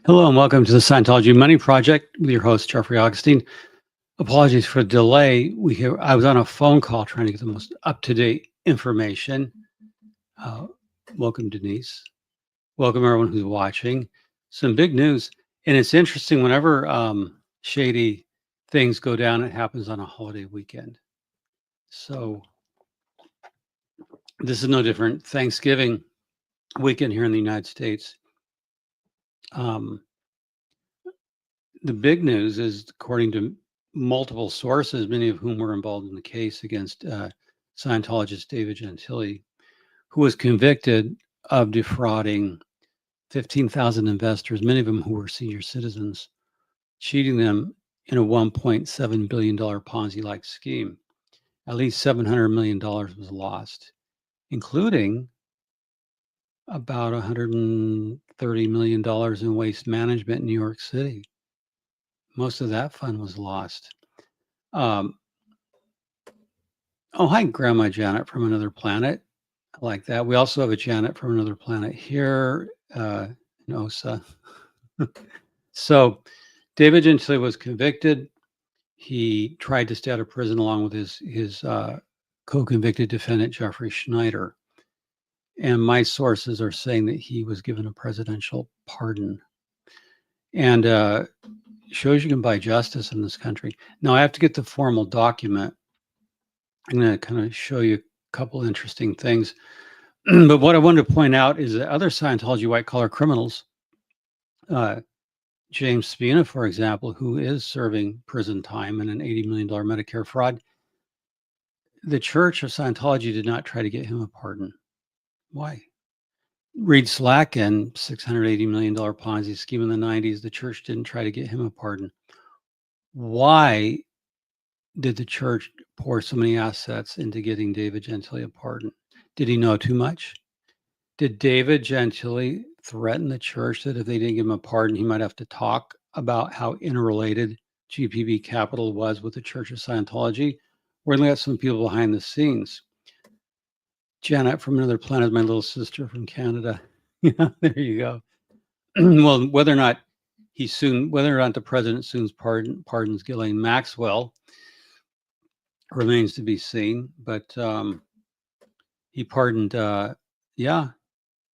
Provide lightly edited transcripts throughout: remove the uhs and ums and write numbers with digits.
Hello and welcome to the Scientology Money Project with your host, Jeffrey Augustine. Apologies for the delay. I was on a phone call trying to get the most up-to-date information. Welcome, Denise. Welcome, everyone who's watching. Some big news. And it's interesting, whenever shady things go down, it happens on a holiday weekend. So this is no different. Thanksgiving weekend here in the United States. The big news is, according to multiple sources, many of whom were involved in the case against Scientologist David Gentile, who was convicted of defrauding 15,000 investors, many of them who were senior citizens, cheating them in a $1.7 billion Ponzi-like scheme. At least $700 million was lost, including about $130 million in waste management in New York City. Most of that fund was lost. Oh, hi, Grandma Janet from another planet. I like that. We also have a Janet from another planet here in OSA. So David Gentile was convicted. He tried to stay out of prison along with his co-convicted defendant, Jeffrey Schneider. And my sources are saying that he was given a presidential pardon. And shows you can buy justice in this country. Now, I have to get the formal document. I'm going to kind of show you a couple interesting things. But what I wanted to point out is that other Scientology white-collar criminals, James Spina, for example, who is serving prison time in an $80 million Medicare fraud, the Church of Scientology did not try to get him a pardon. Why? Reed Slacken, $680 million Ponzi scheme in the 90s, the church didn't try to get him a pardon. Why did the church pour so many assets into getting David Gentile a pardon? Did he know too much? Did David Gentile threaten the church that if they didn't give him a pardon, he might have to talk about how interrelated GPB Capital was with the Church of Scientology? We're going to get some people behind the scenes. Janet from another planet, my little sister from Canada. Yeah, there you go. Well, whether or not the president soon pardons Ghislaine Maxwell remains to be seen. But he pardoned,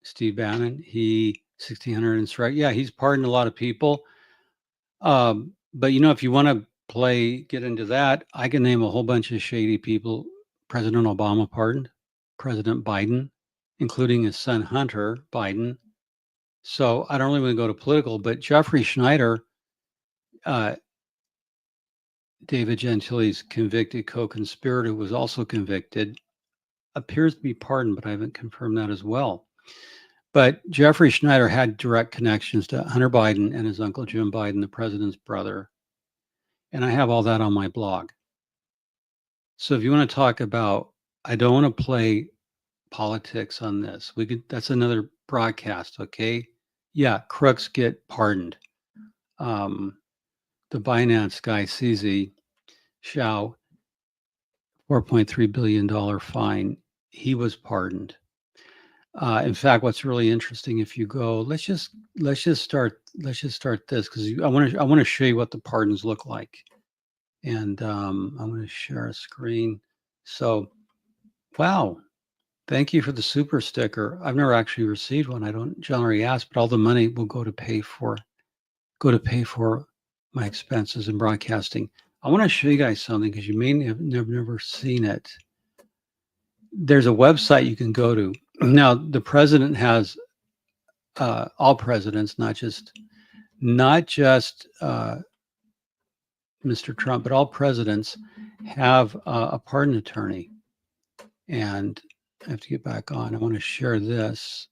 Steve Bannon. 1600 insurrection. Yeah, he's pardoned a lot of people. But if you want to get into that, I can name a whole bunch of shady people President Obama pardoned, President Biden, including his son Hunter Biden. So I don't really want to go to political, but Jeffrey Schneider, David Gentile's convicted co-conspirator, was also convicted, appears to be pardoned, but I haven't confirmed that as well. But Jeffrey Schneider had direct connections to Hunter Biden and his uncle Jim Biden, the president's brother. And I have all that on my blog. So if you want to talk about, I don't want to play politics on this. That's another broadcast, okay? Yeah, crooks get pardoned. The Binance guy, CZ Shao, $4.3 billion fine. He was pardoned. In fact, what's really interesting, if you go, let's just start this, because I want to show you what the pardons look like. And I'm going to share a screen. So, wow. Thank you for the super sticker. I've never actually received one. I don't generally ask, but all the money will go to pay for my expenses in broadcasting. I want to show you guys something because you may have never seen it. There's a website you can go to. Now, the president has all presidents, not just Mr. Trump, but all presidents have a pardon attorney. And I have to get back on. I want to share this.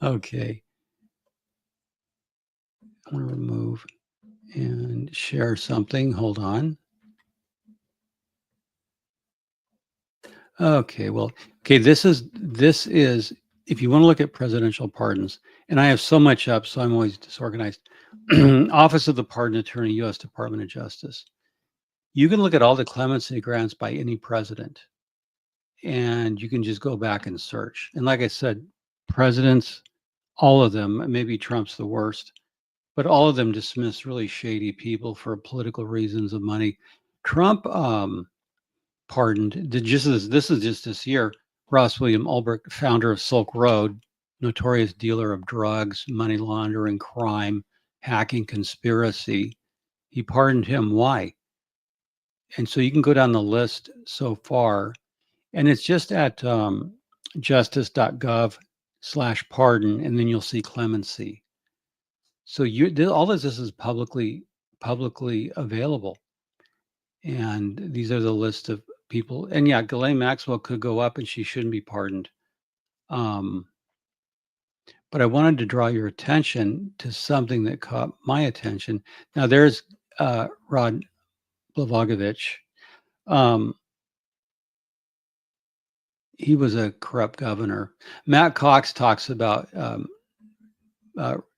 Okay. I want to remove and share something. Hold on. Okay. Well, this is, if you want to look at presidential pardons, and I have so much up, so I'm always disorganized. Office of the Pardon Attorney, U.S. Department of Justice. You can look at all the clemency grants by any president. and you can just go back and search. And like I said, presidents, all of them, maybe Trump's the worst, but all of them dismiss really shady people for political reasons of money. Trump pardoned, this is just this year, Ross William Ulbricht, founder of Silk Road, notorious dealer of drugs, money laundering, crime, hacking, conspiracy. He pardoned him. Why? And so you can go down the list so far, and it's just at justice.gov/pardon, and then you'll see clemency. So all of this is publicly available, and these are the list of people. And yeah, Ghislaine Maxwell could go up, and she shouldn't be pardoned. But I wanted to draw your attention to something that caught my attention. Now, there's Rod Blagojevich. He was a corrupt governor. Matt Cox talks about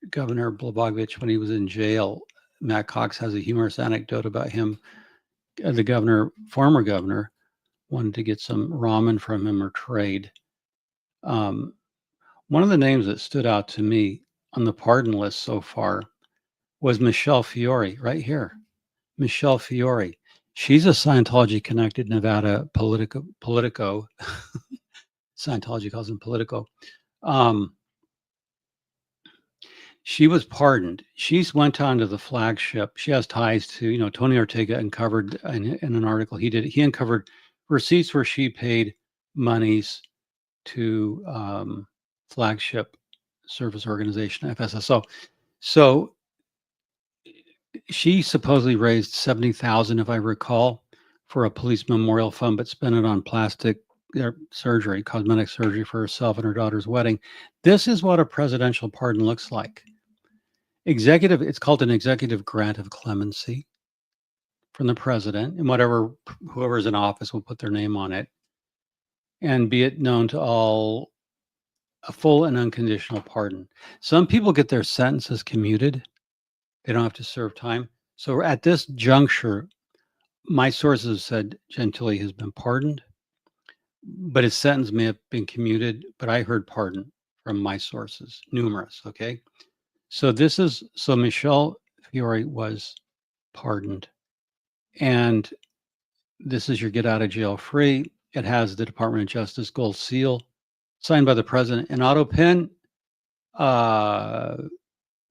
Governor Blagojevich when he was in jail. Matt Cox has a humorous anecdote about him. The governor, former governor, wanted to get some ramen from him or trade. One of the names that stood out to me on the pardon list so far was Michelle Fiore, right here. Michelle Fiore. She's a Scientology-connected Nevada Politico. Scientology calls him Politico. She was pardoned. She went on to the flagship. She has ties to, Tony Ortega uncovered in an article he did. He uncovered receipts where she paid monies to flagship service organization, FSSO. So she supposedly raised $70,000, if I recall, for a police memorial fund, but spent it on plastic surgery, cosmetic surgery for herself and her daughter's wedding. This is what a presidential pardon looks like. It's called an executive grant of clemency from the president, and whoever's in office will put their name on it, and be it known to all, a full and unconditional pardon. Some people get their sentences commuted. They don't have to serve time. So at this juncture, my sources said Gentile has been pardoned, but his sentence may have been commuted, but I heard pardon from my sources, numerous, okay? So Michelle Fiore was pardoned. And this is your get out of jail free. It has the Department of Justice gold seal, signed by the president, and auto pin.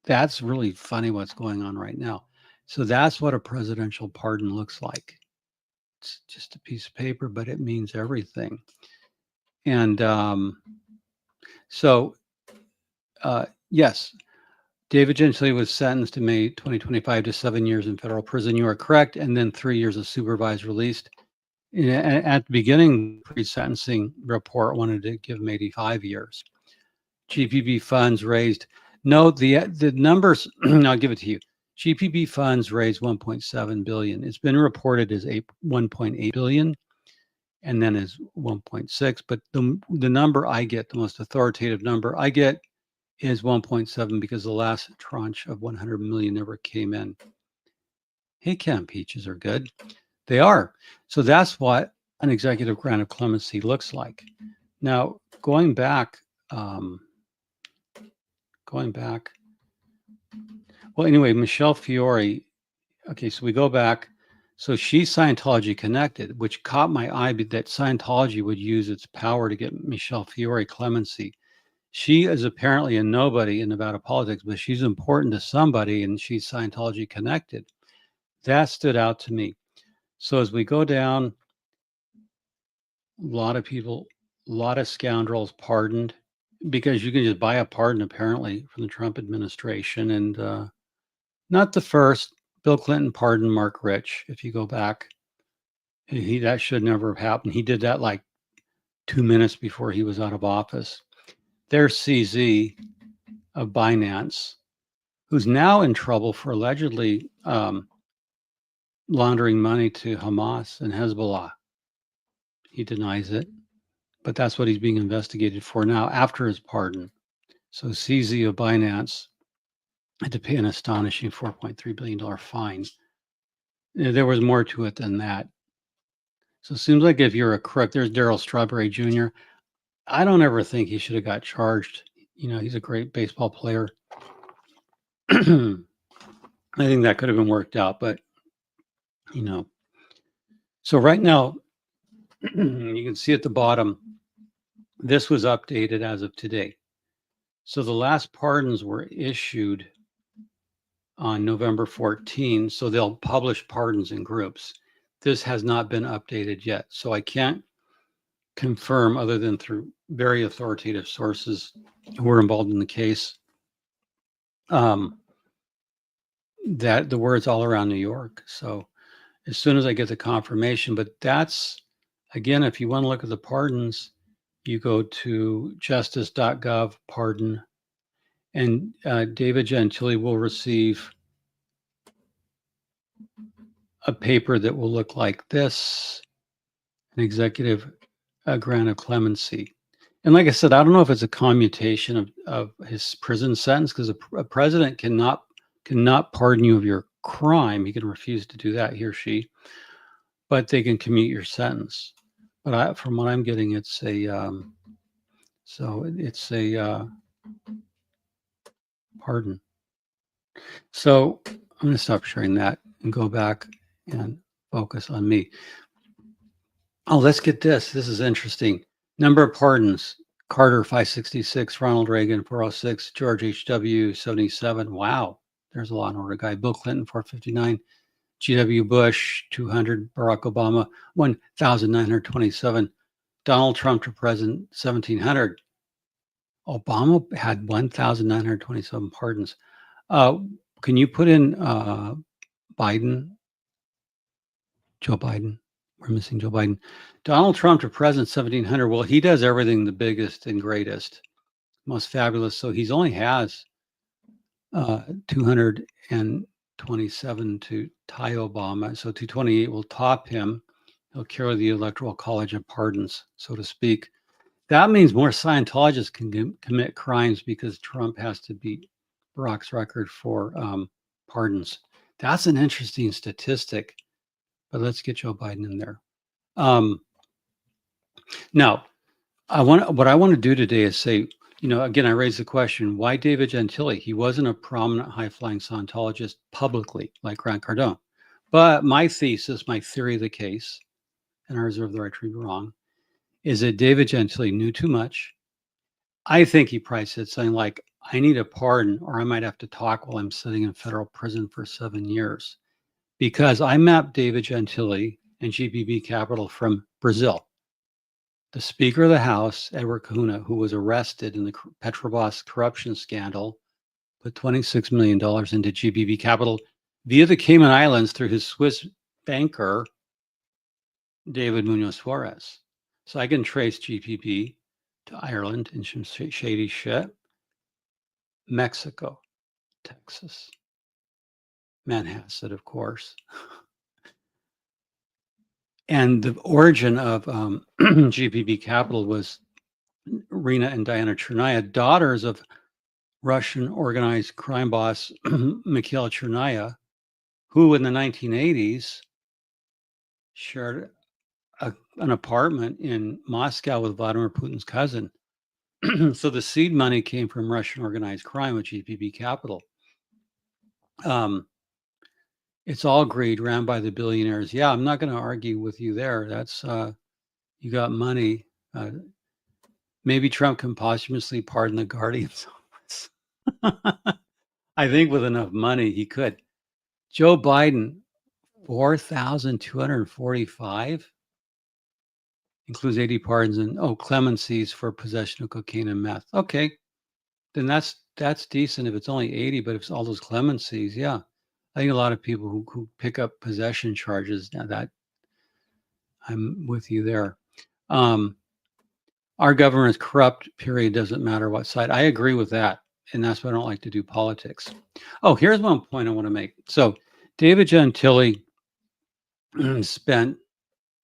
That's really funny what's going on right now. So that's what a presidential pardon looks like. It's just a piece of paper, but it means everything. And yes, David Gentile was sentenced in May 2025 to 7 years in federal prison. You are correct. And then 3 years of supervised release. At the beginning, pre-sentencing report wanted to give him 85 years. GPB funds raised. No, the numbers, I'll give it to you. GPB funds raised 1.7 billion. It's been reported as 1.8 billion and then as 1.6. But the number I get, the most authoritative number I get, is 1.7 because the last tranche of 100 million never came in. Hey, Ken, peaches are good. They are. So that's what an executive grant of clemency looks like. Now, going back, well, anyway, Michelle Fiore, okay, so we go back. So she's Scientology connected, which caught my eye that Scientology would use its power to get Michelle Fiore clemency. She is apparently a nobody in Nevada politics, but she's important to somebody, and she's Scientology connected. That stood out to me. So as we go down, a lot of people, a lot of scoundrels pardoned, because you can just buy a pardon apparently from the Trump administration. And not the first. Bill Clinton pardoned Mark Rich. If you go back, that should never have happened. He did that like 2 minutes before he was out of office. There's CZ of Binance, who's now in trouble for allegedly laundering money to Hamas and Hezbollah. He denies it, but that's what he's being investigated for now after his pardon. So CZ of Binance had to pay an astonishing $4.3 billion fine. There was more to it than that. So it seems like if you're a crook, there's Darryl Strawberry Jr. I don't ever think he should have got charged. He's a great baseball player. I think that could have been worked out, but so right now you can see at the bottom, this was updated as of today. So the last pardons were issued on November 14. So they'll publish pardons in groups. This has not been updated yet. So I can't confirm, other than through very authoritative sources who were involved in the case, that the word's all around New York. So as soon as I get the confirmation, but that's, again, if you want to look at the pardons, you go to justice.gov pardon, and David Gentile will receive a paper that will look like this, an executive grant of clemency. And like I said, I don't know if it's a commutation of his prison sentence, because a president cannot pardon you of your crime. He can refuse to do that, he or she, but they can commute your sentence. But from what I'm getting, it's a pardon. So I'm going to stop sharing that and go back and focus on me. Oh, let's get this. This is interesting. Number of pardons: Carter 566, Ronald Reagan 406, George H.W. 77. Wow, there's a lot in order, guy. Bill Clinton 459, G.W. Bush 200, Barack Obama 1,927, Donald Trump to president 1,700. Obama had 1,927 pardons. Can you put in Biden? Joe Biden. We're missing Joe Biden. Donald Trump to president 1,700. Well, he does everything the biggest and greatest, most fabulous. So he's only has 227 to tie Obama. So 228 will top him. He'll carry the Electoral College of pardons, so to speak. That means more Scientologists can commit crimes, because Trump has to beat Barack's record for pardons. That's an interesting statistic. But let's get Joe Biden in there. Now, what I want to do today is say, again, I raised the question, why David Gentile? He wasn't a prominent high-flying Scientologist publicly like Grant Cardone. But my thesis, my theory of the case, and I reserve the right to be wrong, is that David Gentile knew too much. I think he probably said something like, I need a pardon, or I might have to talk while I'm sitting in federal prison for 7 years. Because I mapped David Gentile and GPB Capital from Brazil. The Speaker of the House, Edward Kahuna, who was arrested in the Petrobras corruption scandal, put $26 million into GPB Capital via the Cayman Islands through his Swiss banker, David Munoz Suarez. So I can trace GPB to Ireland and some shady shit, Mexico, Texas, Manhasset, of course. And the origin of GPB Capital was Rina and Diana Chernaya, daughters of Russian organized crime boss Mikhail Chernaya, who in the 1980s shared an apartment in Moscow with Vladimir Putin's cousin. So the seed money came from Russian organized crime with GPB Capital. It's all greed, ran by the billionaires. Yeah, I'm not going to argue with you there. That's you got money. Maybe Trump can posthumously pardon the guardians. I think with enough money, he could. Joe Biden, 4,245, includes 80 pardons and clemencies for possession of cocaine and meth. Okay, then that's decent if it's only 80, but if it's all those clemencies, yeah. I think a lot of people who pick up possession charges, now that I'm with you there. Our government is corrupt, period, doesn't matter what side. I agree with that. And that's why I don't like to do politics. Oh, here's one point I want to make. So David Gentile spent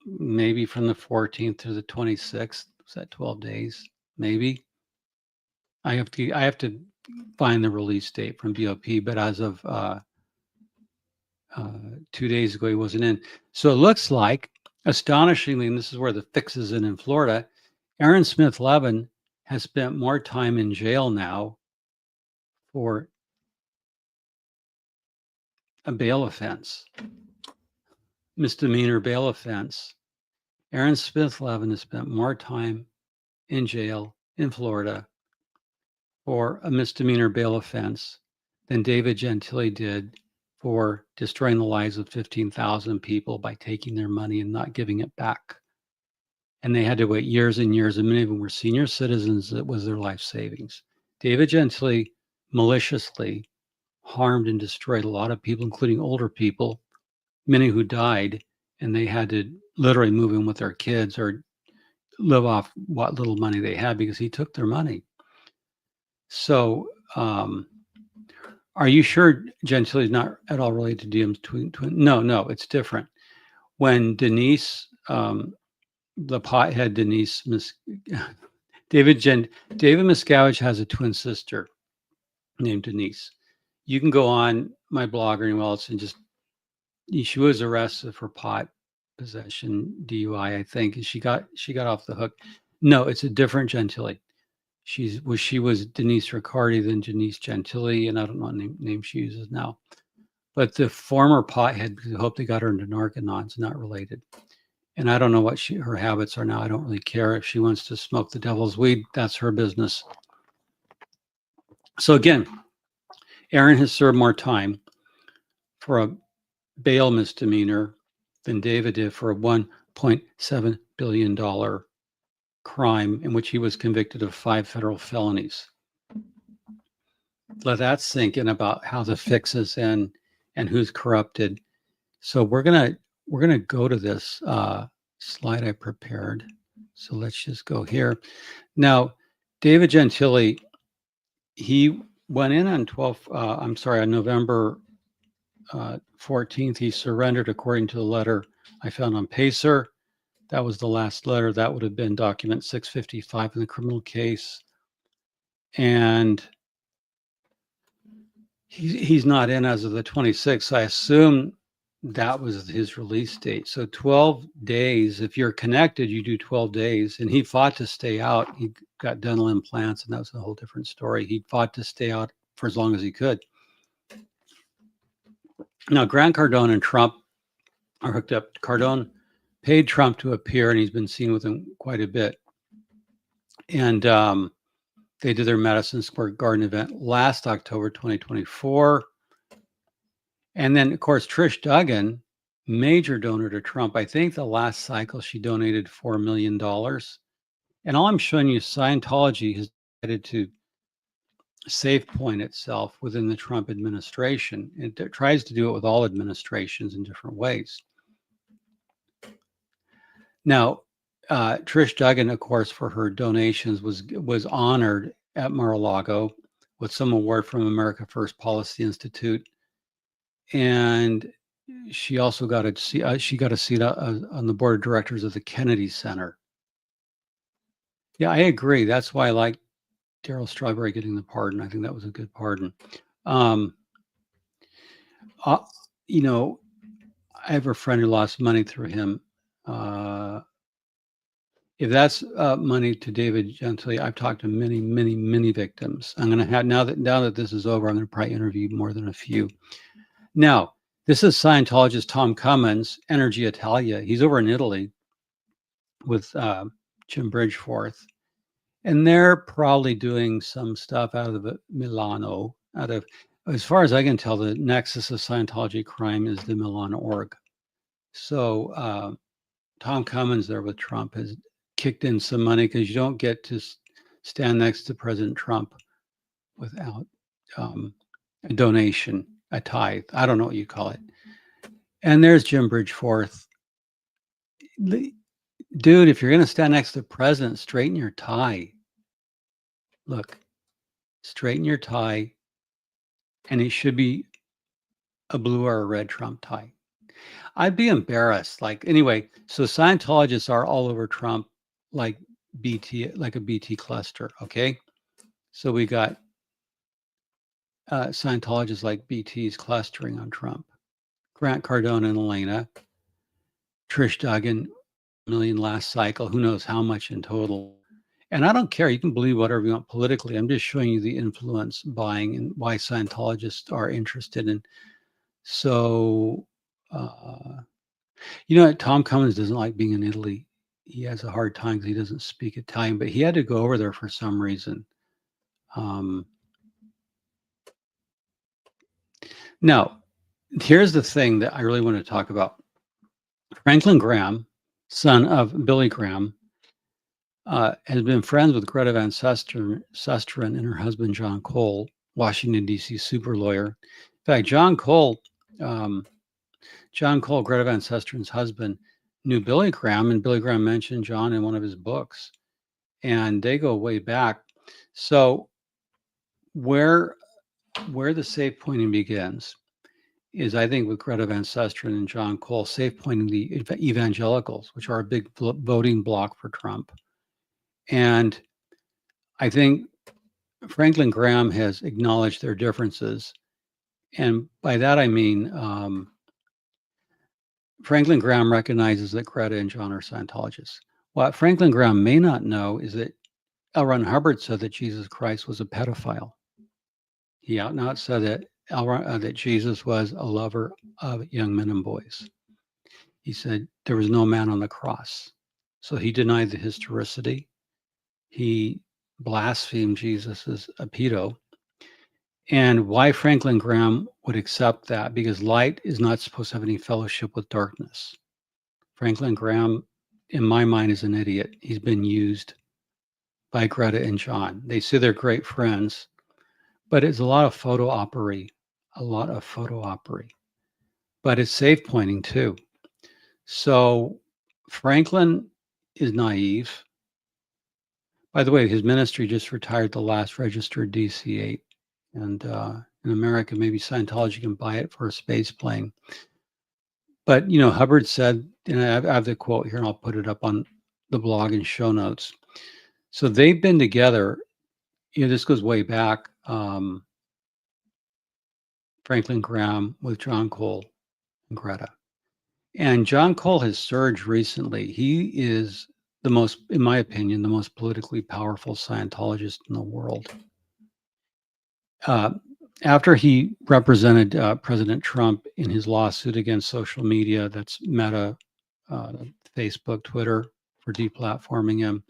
maybe from the 14th to the 26th. Was that 12 days? Maybe. I have to find the release date from BOP, but as of 2 days ago, he wasn't in. So it looks like Astonishingly, and this is where the fix is in Florida, Aaron Smith-Levin has spent more time in jail now for a bail offense, misdemeanor bail offense. Aaron Smith-Levin has spent more time in jail in Florida for a misdemeanor bail offense than David Gentile did for destroying the lives of 15,000 people by taking their money and not giving it back. And they had to wait years and years, and many of them were senior citizens. That was their life savings. David Gentile maliciously harmed and destroyed a lot of people, including older people, many who died, and they had to literally move in with their kids or live off what little money they had because he took their money. So, are you sure Gentile is not at all related to DM's twin? No, it's different. When Denise, the pothead Denise, David Miscavige has a twin sister named Denise. You can go on my blog or anywhere else and just, she was arrested for pot possession, DUI, I think, and she got off the hook. No, it's a different Gentile. She was Denise Riccardi, then Denise Gentile, and I don't know what name she uses now. But the former pothead, because I hope they got her into Narcanons, not related. And I don't know what her habits are now. I don't really care. If she wants to smoke the devil's weed, that's her business. So again, Aaron has served more time for a bail misdemeanor than David did for a $1.7 billion crime in which he was convicted of 5 federal felonies. Let that sink in about how the fix is in and who's corrupted. So we're gonna go to this slide I prepared. So let's just go here. Now, David Gentile, he went in on on November 14th. He surrendered according to the letter I found on Pacer. That was the last letter. That would have been document 655 in the criminal case. And he's not in as of the 26th. I assume that was his release date. So 12 days, if you're connected, you do 12 days. And he fought to stay out. He got dental implants, and that was a whole different story. He fought to stay out for as long as he could. Now, Grant Cardone and Trump are hooked up. Cardone paid Trump to appear, and he's been seen with him quite a bit. And they did their Madison Square Garden event last October 2024. And then, of course, Trish Duggan, major donor to Trump. I think the last cycle she donated $4 million. And all I'm showing you, Scientology has decided to safe point itself within the Trump administration. It tries to do it with all administrations in different ways. Now, Trish Duggan, of course, for her donations was honored at Mar-a-Lago with some award from America First Policy Institute. And she also got a seat on the board of directors of the Kennedy Center. Yeah, I agree. That's why I like Darryl Strawberry getting the pardon. I think that was a good pardon. You know, I have a friend who lost money through him. If that's money to David Gentile, I've talked to many victims. I'm going to have, now that this is over, I'm going to probably interview more than a few. Now, this is Scientologist Tom Cummins, Energy Italia. He's over in Italy with Jim Bridgeforth. And they're probably doing some stuff out of Milano, as far as I can tell, the nexus of Scientology crime is the Milan org. So Tom Cummins there with Trump has kicked in some money because you don't get to stand next to President Trump without a donation, a tithe. I don't know what you call it. And there's Jim Bridgeforth. Dude, if you're going to stand next to the president, straighten your tie. Look, straighten your tie, and it should be a blue or a red Trump tie. I'd be embarrassed. Anyway, so Scientologists are all over Trump, like BT, like a BT cluster. Okay, so we got Scientologists like BT's clustering on Trump. Grant Cardone and Elena, Trish Duggan, million last cycle. Who knows how much in total? And I don't care. You can believe whatever you want politically. I'm just showing you the influence buying and why Scientologists are interested in. So, Tom Cummins doesn't like being in Italy. He has a hard time because he doesn't speak Italian, but he had to go over there for some reason. Now, here's the thing that I really want to talk about. Franklin Graham, son of Billy Graham, has been friends with Greta Van Susteren and her husband, John Cole, Washington, D.C. super lawyer. In fact, John Cole, Greta Van Susteren's husband, knew Billy Graham, and Billy Graham mentioned John in one of his books. And they go way back. So where the safe pointing begins is, I think, with Greta Van Susteren and John Cole, safe pointing the evangelicals, which are a big voting bloc for Trump. And I think Franklin Graham has acknowledged their differences. And by that, I mean, Franklin Graham recognizes that Greta and John are Scientologists. What Franklin Graham may not know is that L. Ron Hubbard said that Jesus Christ was a pedophile. He out and out said that that Jesus was a lover of young men and boys. He said there was no man on the cross. So he denied the historicity. He blasphemed Jesus as a pedo. And why Franklin Graham would accept that? Because light is not supposed to have any fellowship with darkness. Franklin Graham, in my mind, is an idiot. He's been used by Greta and John. They say they're great friends, but it's a lot of photo opery, but it's safe pointing too. So Franklin is naive. By the way, his ministry just retired the last registered DC-8. And in America, maybe Scientology can buy it for a space plane. But, Hubbard said, and I have the quote here, and I'll put it up on the blog and show notes. So they've been together. This goes way back. Franklin Graham with John Cole and Greta. And John Cole has surged recently. He is the most, in my opinion, the most politically powerful Scientologist in the world. After he represented President Trump in his lawsuit against social media, that's Meta, Facebook, Twitter, for deplatforming him,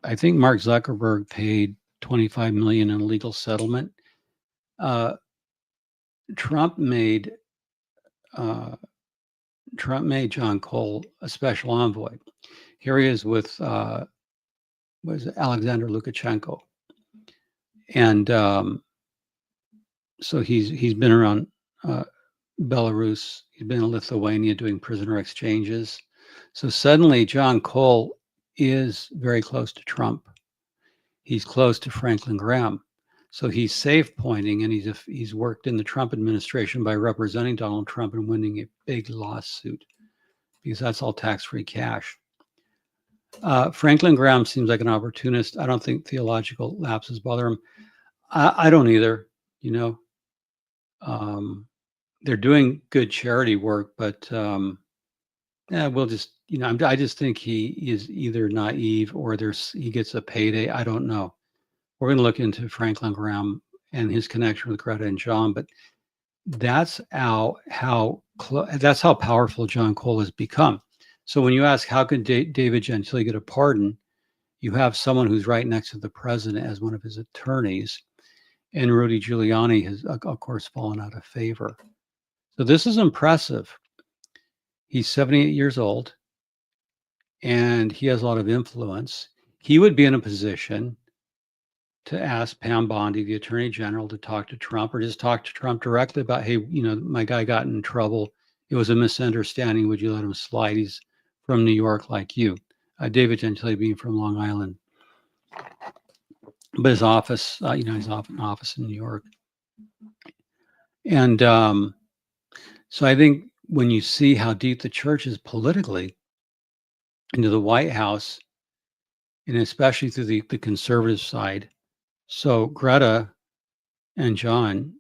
I think Mark Zuckerberg paid $25 million in a legal settlement. Trump made John Cole a special envoy. Here he is with Alexander Lukashenko, and so he's been around Belarus. He's been in Lithuania doing prisoner exchanges. So suddenly, John Cole is very close to Trump. He's close to Franklin Graham. So he's safe pointing, and he's worked in the Trump administration by representing Donald Trump and winning a big lawsuit, because that's all tax-free cash. Franklin Graham seems like an opportunist. I don't think theological lapses bother him. I don't either. They're doing good charity work, but we'll just, I just think he is either naive or he gets a payday. I don't know. We're going to look into Franklin Graham and his connection with Greta and John, but that's how powerful John Cole has become. So when you ask how could David Gentile get a pardon, you have someone who's right next to the president as one of his attorneys, and Rudy Giuliani has, of course, fallen out of favor. So this is impressive. He's 78 years old, and he has a lot of influence. He would be in a position to ask Pam Bondi, the Attorney General, to talk to Trump, or just talk to Trump directly about, hey, my guy got in trouble. It was a misunderstanding. Would you let him slide? He's from New York like you. David Gentile being from Long Island. But his office, he's off an office in New York. And so I think when you see how deep the church is politically into the White House, and especially through the conservative side, so Greta and John,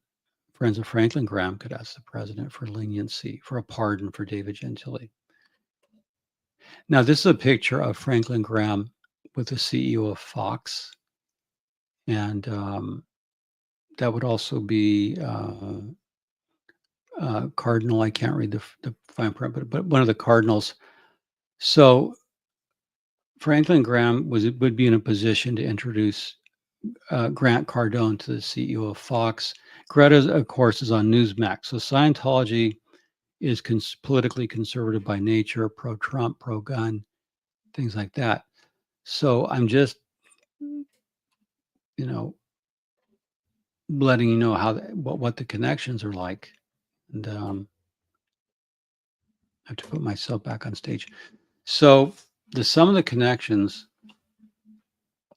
friends of Franklin Graham, could ask the president for leniency, for a pardon for David Gentile. Now, this is a picture of Franklin Graham with the CEO of Fox, and that would also be Cardinal. I can't read the fine print, but one of the cardinals. So Franklin Graham would be in a position to introduce Grant Cardone to the CEO of Fox. Greta, of course, is on Newsmax. So Scientology is politically conservative by nature, pro-Trump, pro-gun, things like that. So I'm just, letting you know how what the connections are like, and I have to put myself back on stage. So the sum of the connections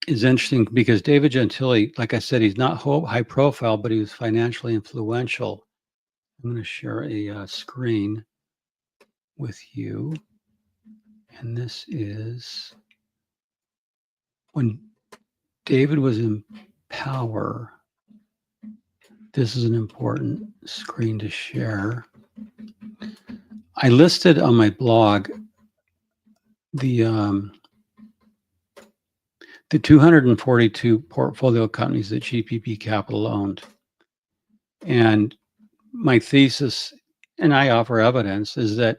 is interesting because David Gentile, like I said, he's not high profile, but he was financially influential. I'm going to share a screen with you, and this is when David was in power. This is an important screen to share. I listed on my blog the 242 portfolio companies that GPP Capital owned. And my thesis, and I offer evidence, is that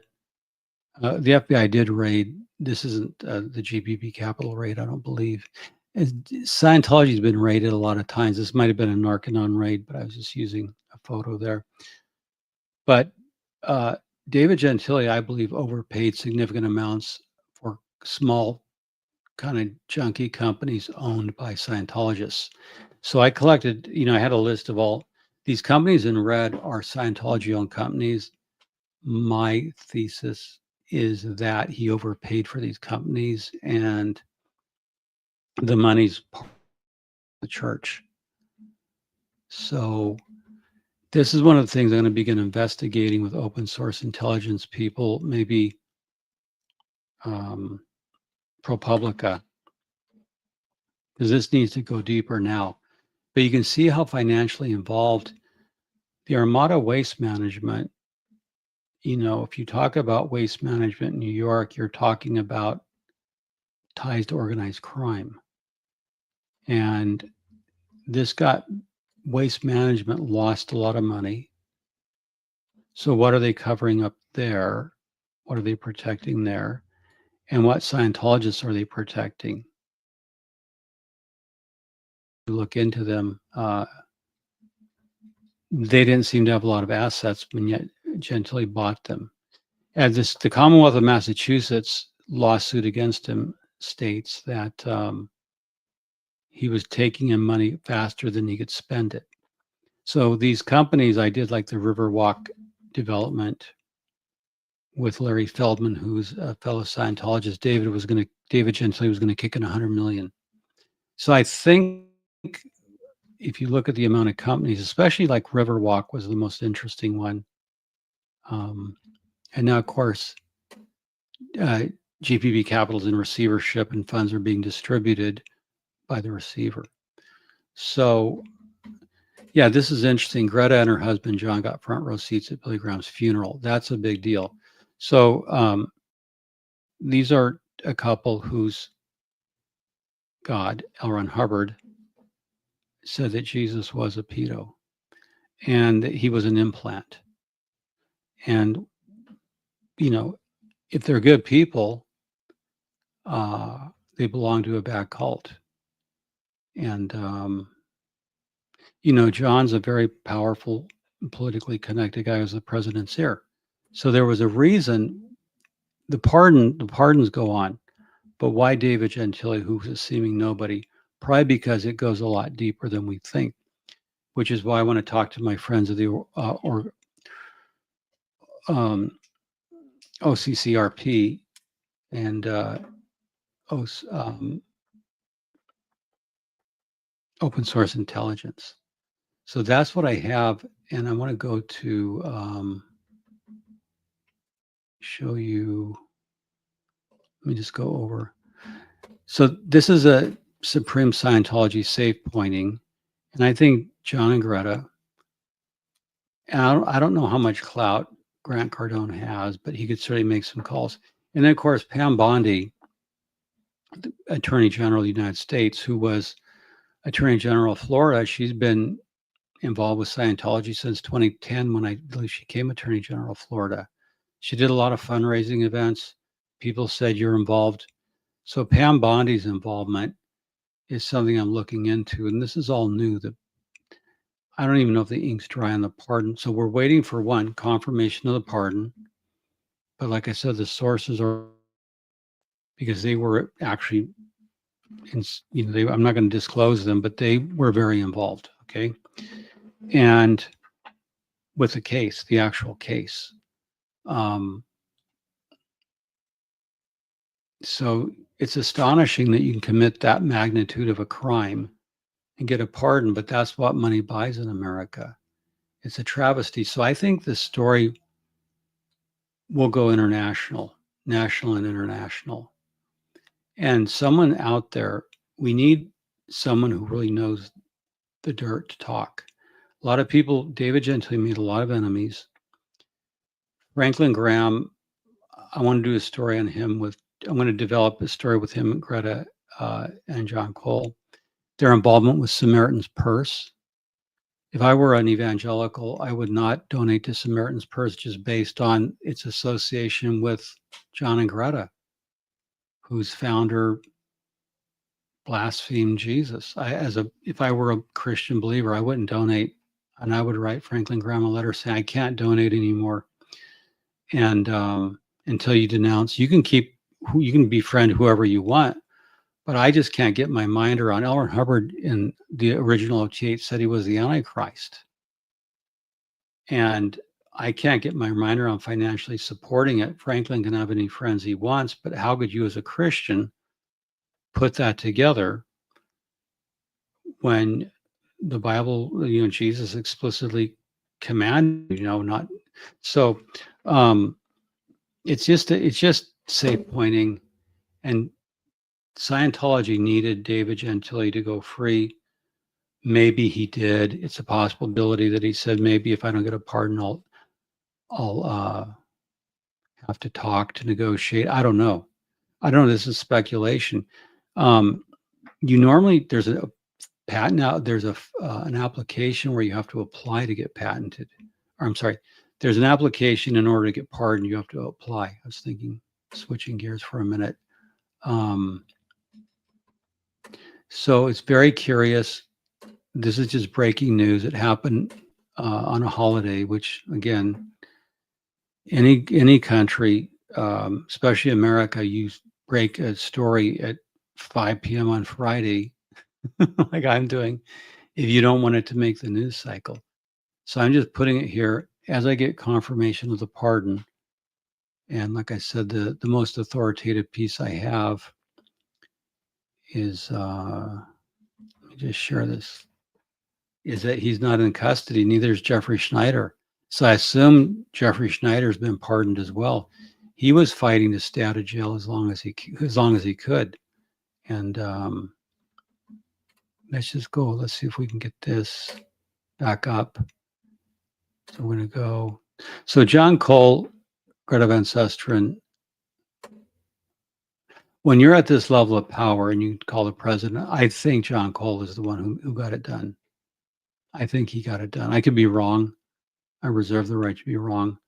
the FBI did raid. This isn't the GPP Capital raid, I don't believe. Scientology has been raided a lot of times. This might have been a Narconon raid, but I was just using a photo there. But David Gentile, I believe, overpaid significant amounts for small, kind of junky companies owned by Scientologists. So I collected, I had a list of all these companies in red are Scientology-owned companies. My thesis is that he overpaid for these companies and the money's part of the church. So this is one of the things I'm going to begin investigating with open source intelligence people, maybe ProPublica, because this needs to go deeper now. But you can see how financially involved the Armada Waste Management, if you talk about waste management in New York, you're talking about ties to organized crime. And this waste management lost a lot of money. So what are they covering up there? What are they protecting there? And what Scientologists are they protecting? Look into them. They didn't seem to have a lot of assets, but yet Gentile bought them. And the Commonwealth of Massachusetts lawsuit against him states that he was taking in money faster than he could spend it. So these companies, I did like the Riverwalk development with Larry Feldman, who's a fellow Scientologist. David Gentile was going to kick in $100 million. So I think if you look at the amount of companies, especially like Riverwalk was the most interesting one. And now, of course, GPP Capital is in receivership and funds are being distributed by the receiver. So, yeah, this is interesting. Greta and her husband, John, got front row seats at Billy Graham's funeral. That's a big deal. So these are a couple whose God, L. Ron Hubbard, said that Jesus was a pedo and that he was an implant. And, if they're good people, they belong to a bad cult. And, John's a very powerful, politically connected guy who's the president's heir. So there was a reason the pardons go on, but why David Gentile, who's a seeming nobody? Probably because it goes a lot deeper than we think, which is why I want to talk to my friends of the OCCRP and open source intelligence. So that's what I have, and I want to go to show you. Let me just go over. So this is a Supreme Scientology safe pointing, and I think John and Greta, and I don't know how much clout Grant Cardone has, but he could certainly make some calls. And then, of course, Pam Bondi, Attorney General of the United States, who was Attorney General of Florida, she's been involved with Scientology since 2010 when I believe she became Attorney General of Florida. She did a lot of fundraising events. People said you're involved. So Pam Bondi's involvement is something I'm looking into. And this is all new. I don't even know if the ink's dry on the pardon. So we're waiting for one, confirmation of the pardon. But like I said, the sources are, because they were actually, I'm not going to disclose them, but they were very involved. Okay. And with the case, the actual case. So it's astonishing that you can commit that magnitude of a crime and get a pardon, but that's what money buys in America. It's a travesty. So I think this story will go international, national and international. And someone out there, we need someone who really knows the dirt to talk. A lot of people, David Gentile made a lot of enemies. Franklin Graham, I want to do a story on him I'm going to develop a story with him and Greta and John Cole. Their involvement with Samaritan's Purse. If I were an evangelical, I would not donate to Samaritan's Purse just based on its association with John and Greta, whose founder blasphemed Jesus. If I were a Christian believer, I wouldn't donate, and I would write Franklin Graham a letter saying I can't donate anymore. And until you denounce, you can befriend whoever you want, but I just can't get my mind around. L. Ron Hubbard in the original OT8 said he was the Antichrist. And I can't get my mind around financially supporting it. Franklin can have any friends he wants, but how could you as a Christian put that together when the Bible, Jesus explicitly commanded, not. So it's just safe pointing. And Scientology needed David Gentile to go free. Maybe he did. It's a possibility that he said, maybe if I don't get a pardon, I'll have to talk to negotiate. I don't know. This is speculation. There's a patent out. There's an application where you have to apply to get patented. Or I'm sorry. There's an application in order to get pardoned. You have to apply. I was thinking, switching gears for a minute. So it's very curious. This is just breaking news. It happened on a holiday, which again, any country, especially America, you break a story at 5 p.m. on Friday, like I'm doing, if you don't want it to make the news cycle. So I'm just putting it here as I get confirmation of the pardon. And like I said, the most authoritative piece I have is, let me just share this, is that he's not in custody. Neither is Jeffrey Schneider. So I assume Jeffrey Schneider's been pardoned as well. He was fighting to stay out of jail as long as he could. And let's just go. Let's see if we can get this back up. So we're going to go. So John Cole, Greta Van Susteren, when you're at this level of power and you call the president, I think John Cole is the one who got it done. I think he got it done. I could be wrong. I reserve the right to be wrong.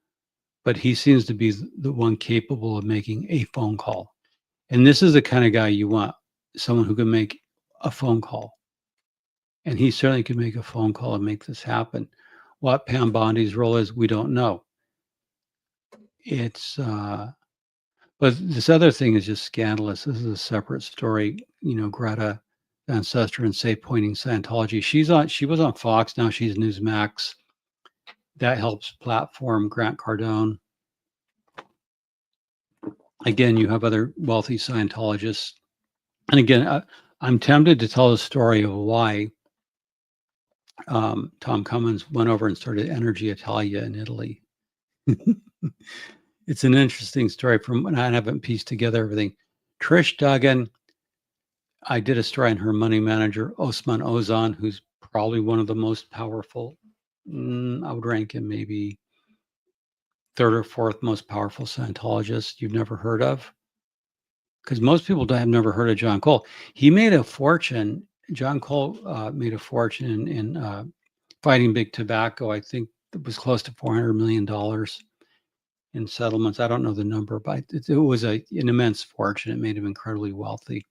But he seems to be the one capable of making a phone call. And this is the kind of guy you want, someone who can make a phone call. And he certainly could make a phone call and make this happen. What Pam Bondi's role is, we don't know. But this other thing is just scandalous. This is a separate story. Greta Van Susteren, safe pointing Scientology. She was on Fox. Now she's Newsmax. That helps platform Grant Cardone. Again, you have other wealthy Scientologists. And again, I'm tempted to tell the story of why Tom Cummins went over and started Energy Italia in Italy. It's an interesting story and I haven't pieced together everything. Trish Duggan, I did a story on her money manager, Osman Ozan, who's probably one of the most powerful. I would rank him maybe third or fourth most powerful Scientologist you've never heard of? Because most people have never heard of John Cole. He made a fortune. John Cole made a fortune in fighting big tobacco. I think it was close to $400 million in settlements. I don't know the number, but it was an immense fortune. It made him incredibly wealthy.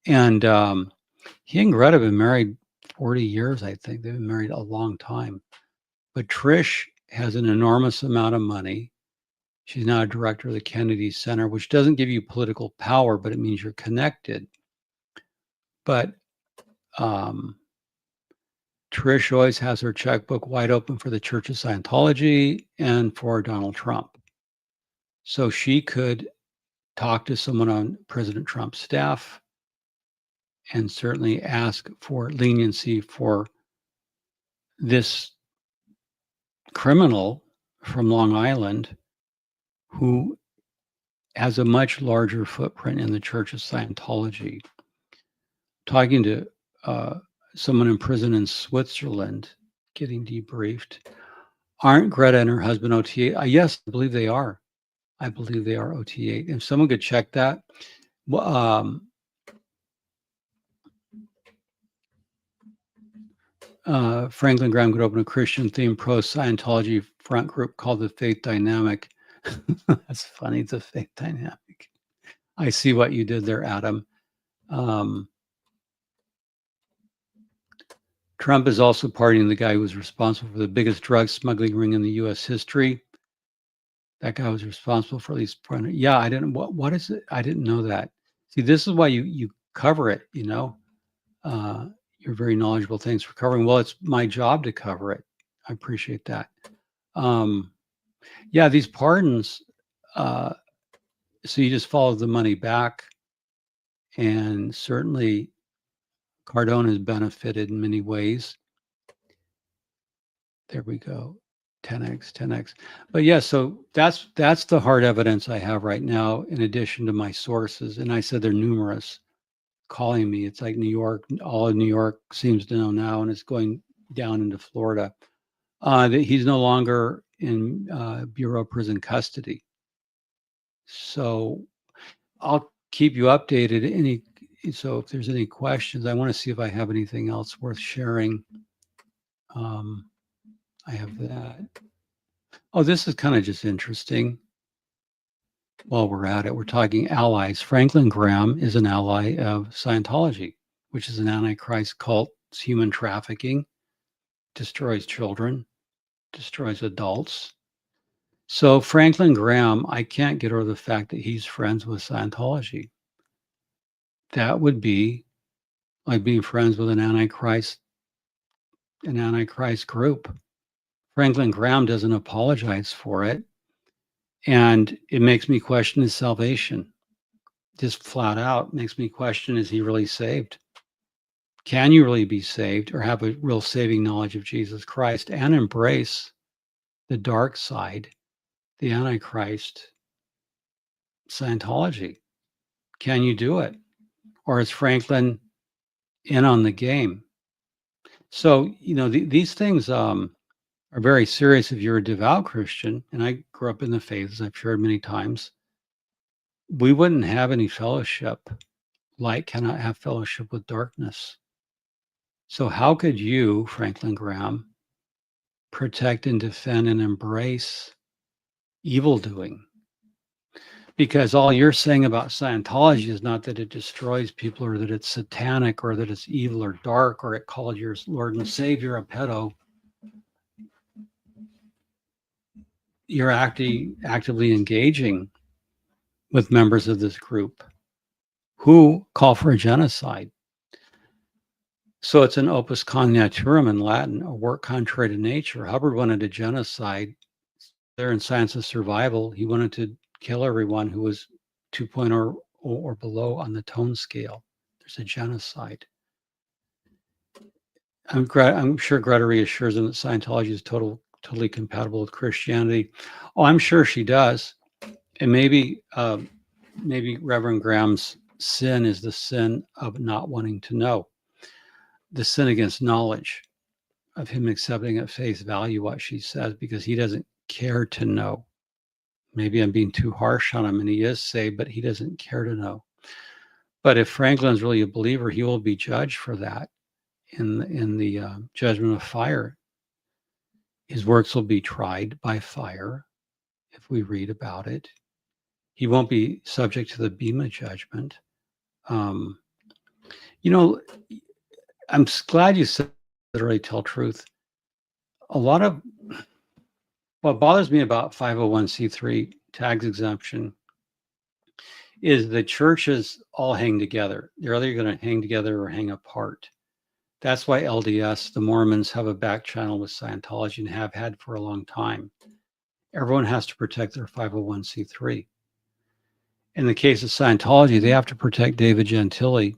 And he and Greta have been married 40 years, I think. They've been married a long time. But Trish has an enormous amount of money. She's now a director of the Kennedy Center, which doesn't give you political power, but it means you're connected. But Trish always has her checkbook wide open for the Church of Scientology and for Donald Trump. So she could talk to someone on President Trump's staff and certainly ask for leniency for this criminal from Long Island who has a much larger footprint in the Church of Scientology. Talking to someone in prison in Switzerland, getting debriefed. Aren't Greta and her husband OT8? Yes, I believe they are. I believe they are OT8. If someone could check that. Franklin Graham could open a Christian-themed pro-Scientology front group called the Faith Dynamic. That's funny, the Faith Dynamic. I see what you did there, Adam. Trump is also pardoning the guy who was responsible for the biggest drug smuggling ring in the U.S. history. That guy was responsible for at least, yeah, I didn't, what is it? I didn't know that. See, this is why you cover it, you know. You're very knowledgeable. Thanks for covering. Well, it's my job to cover it. I appreciate that. Yeah, these pardons, so you just follow the money back. And certainly Cardone has benefited in many ways. There we go. 10x, 10x. But yeah, so that's the hard evidence I have right now, in addition to my sources. And I said they're numerous calling me. It's like New York, all of New York seems to know now, and it's going down into Florida. That he's no longer in Bureau of Prison custody. So I'll keep you updated. So if there's any questions, I want to see if I have anything else worth sharing. I have that. Oh, this is kind of just interesting. While we're at it, we're talking allies. Franklin Graham is an ally of Scientology, which is an antichrist cult. It's human trafficking, destroys children, destroys adults. So Franklin Graham, I can't get over the fact that he's friends with Scientology. That would be like being friends with an antichrist group. Franklin Graham doesn't apologize for it. And it makes me question his salvation. Just flat out makes me question, is he really saved? Can you really be saved or have a real saving knowledge of Jesus Christ and embrace the dark side, the Antichrist, Scientology? Can you do it? Or is Franklin in on the game? So, you know, these things are very serious if you're a devout Christian. And I grew up in the faith, as I've shared many times. We wouldn't have any fellowship. Light cannot have fellowship with darkness. So how could you, Franklin Graham, protect and defend and embrace evil doing? Because all you're saying about Scientology is not that it destroys people or that it's satanic or that it's evil or dark or it called your Lord and Savior a pedo. You're actively engaging with members of this group who call for a genocide. So it's an opus cognaturum in Latin, a work contrary to nature. Hubbard wanted a genocide. There in Science of Survival, he wanted to kill everyone who was 2.0 or below on the tone scale. There's a genocide. I'm sure Greta reassures him that Scientology is totally compatible with Christianity. Oh, I'm sure she does. And maybe Reverend Graham's sin is the sin of not wanting to know. The sin against knowledge, of him accepting at face value what she says because he doesn't care to know. Maybe I'm being too harsh on him, and he is saved, but he doesn't care to know. But if Franklin's really a believer, he will be judged for that in the judgment of fire. His works will be tried by fire, if we read about it. He won't be subject to the Bema judgment. Um, you know, I'm glad you said literally tell truth. A lot of what bothers me about 501c3 tax exemption is the churches all hang together. They're either going to hang together or hang apart. That's why LDS, the Mormons, have a back channel with Scientology and have had for a long time. Everyone has to protect their 501c3. In the case of Scientology, they have to protect David Gentile.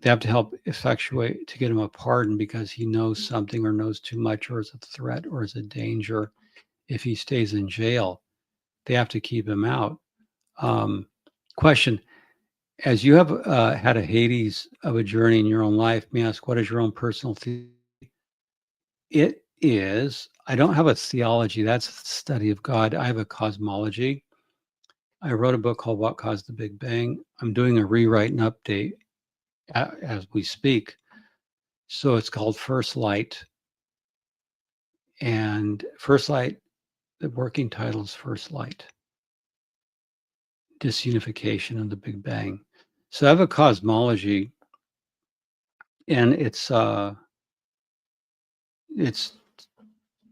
They have to help effectuate to get him a pardon because he knows something or knows too much or is a threat or is a danger. If he stays in jail, they have to keep him out. Question, as you have had a Hades of a journey in your own life, may I ask, what is your own personal theory? It is, I don't have a theology, that's the study of God. I have a cosmology. I wrote a book called What Caused the Big Bang. I'm doing a rewrite and update as we speak. So it's called First Light. And First Light, the working title is First Light, Disunification of the Big Bang. So I have a cosmology, and it's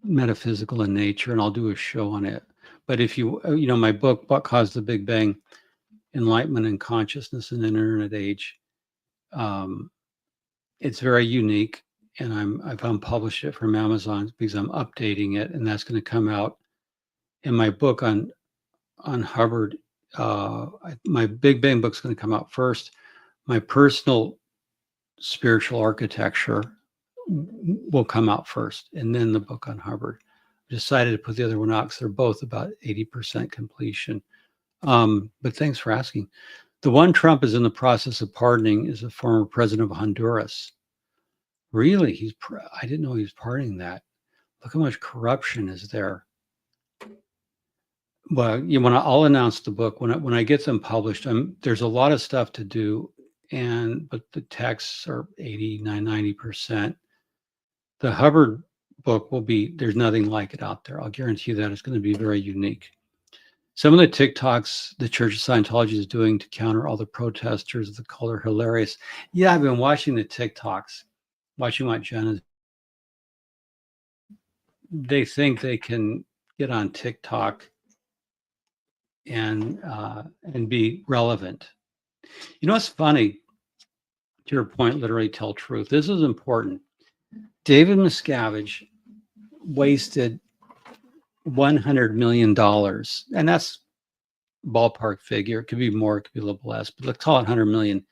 metaphysical in nature, and I'll do a show on it. But if you know, my book, What Caused the Big Bang, Enlightenment and Consciousness in an Internet Age, it's very unique, and I've unpublished it from Amazon because I'm updating it, and that's going to come out in my book on Hubbard. My Big Bang book's going to come out first. My personal spiritual architecture will come out first, and then the book on Hubbard. I decided to put the other one out because they're both about 80% completion. But thanks for asking. The one Trump is in the process of pardoning is a former president of Honduras. Really? I didn't know he was pardoning that. Look how much corruption is there. Well, I'll announce the book when I get them published. There's a lot of stuff to do, but the texts are 89, 90%. The Hubbard book there's nothing like it out there. I'll guarantee you that it's going to be very unique. Some of the TikToks the Church of Scientology is doing to counter all the protesters, the call are hilarious. Yeah, I've been watching the TikToks, watching what Jen is. They think they can get on TikTok and be relevant. You know what's funny? To your point, literally tell truth. This is important. David Miscavige wasted $100 million, and that's ballpark figure. It could be more, it could be a little less, but let's call it 100 million.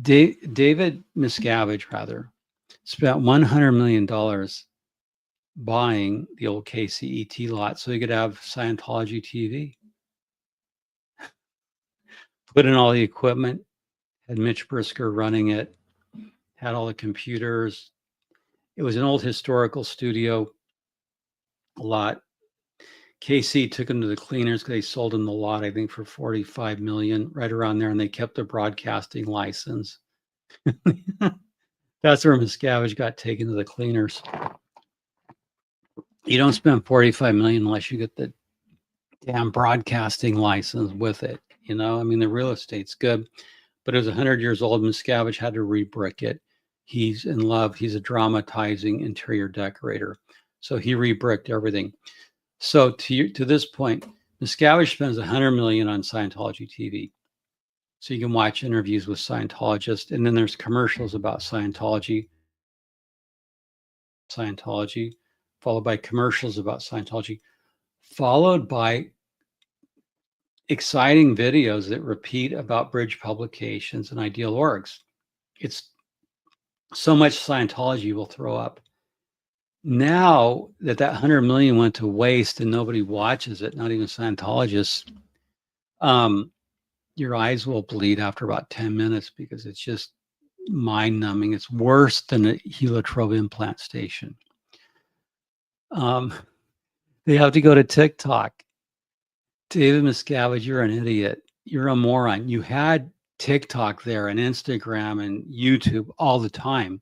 David Miscavige, rather, spent $100 million buying the old KCET lot so he could have Scientology TV. Put in all the equipment, had Mitch Brisker running it, had all the computers. It was an old historical studio lot. KC took him to the cleaners because they sold him the lot, I think, for $45 million, right around there, and they kept the broadcasting license. That's where Miscavige got taken to the cleaners. You don't spend $45 million unless you get the damn broadcasting license with it. You know, I mean, the real estate's good, but it was 100 years old. Miscavige had to rebrick it. He's in love. He's a dramatizing interior decorator. So he rebricked everything. So to this point, Miscavige spends $100 million on Scientology TV. So you can watch interviews with Scientologists, and then there's commercials about Scientology, followed by commercials about Scientology, followed by exciting videos that repeat about bridge publications and ideal orgs. It's so much Scientology you will throw up. Now that 100 million went to waste and nobody watches it, not even Scientologists, your eyes will bleed after about 10 minutes because it's just mind numbing. It's worse than a heliotrope implant station. They have to go to TikTok. David Miscavige, you're an idiot. You're a moron. You had TikTok there and Instagram and YouTube all the time,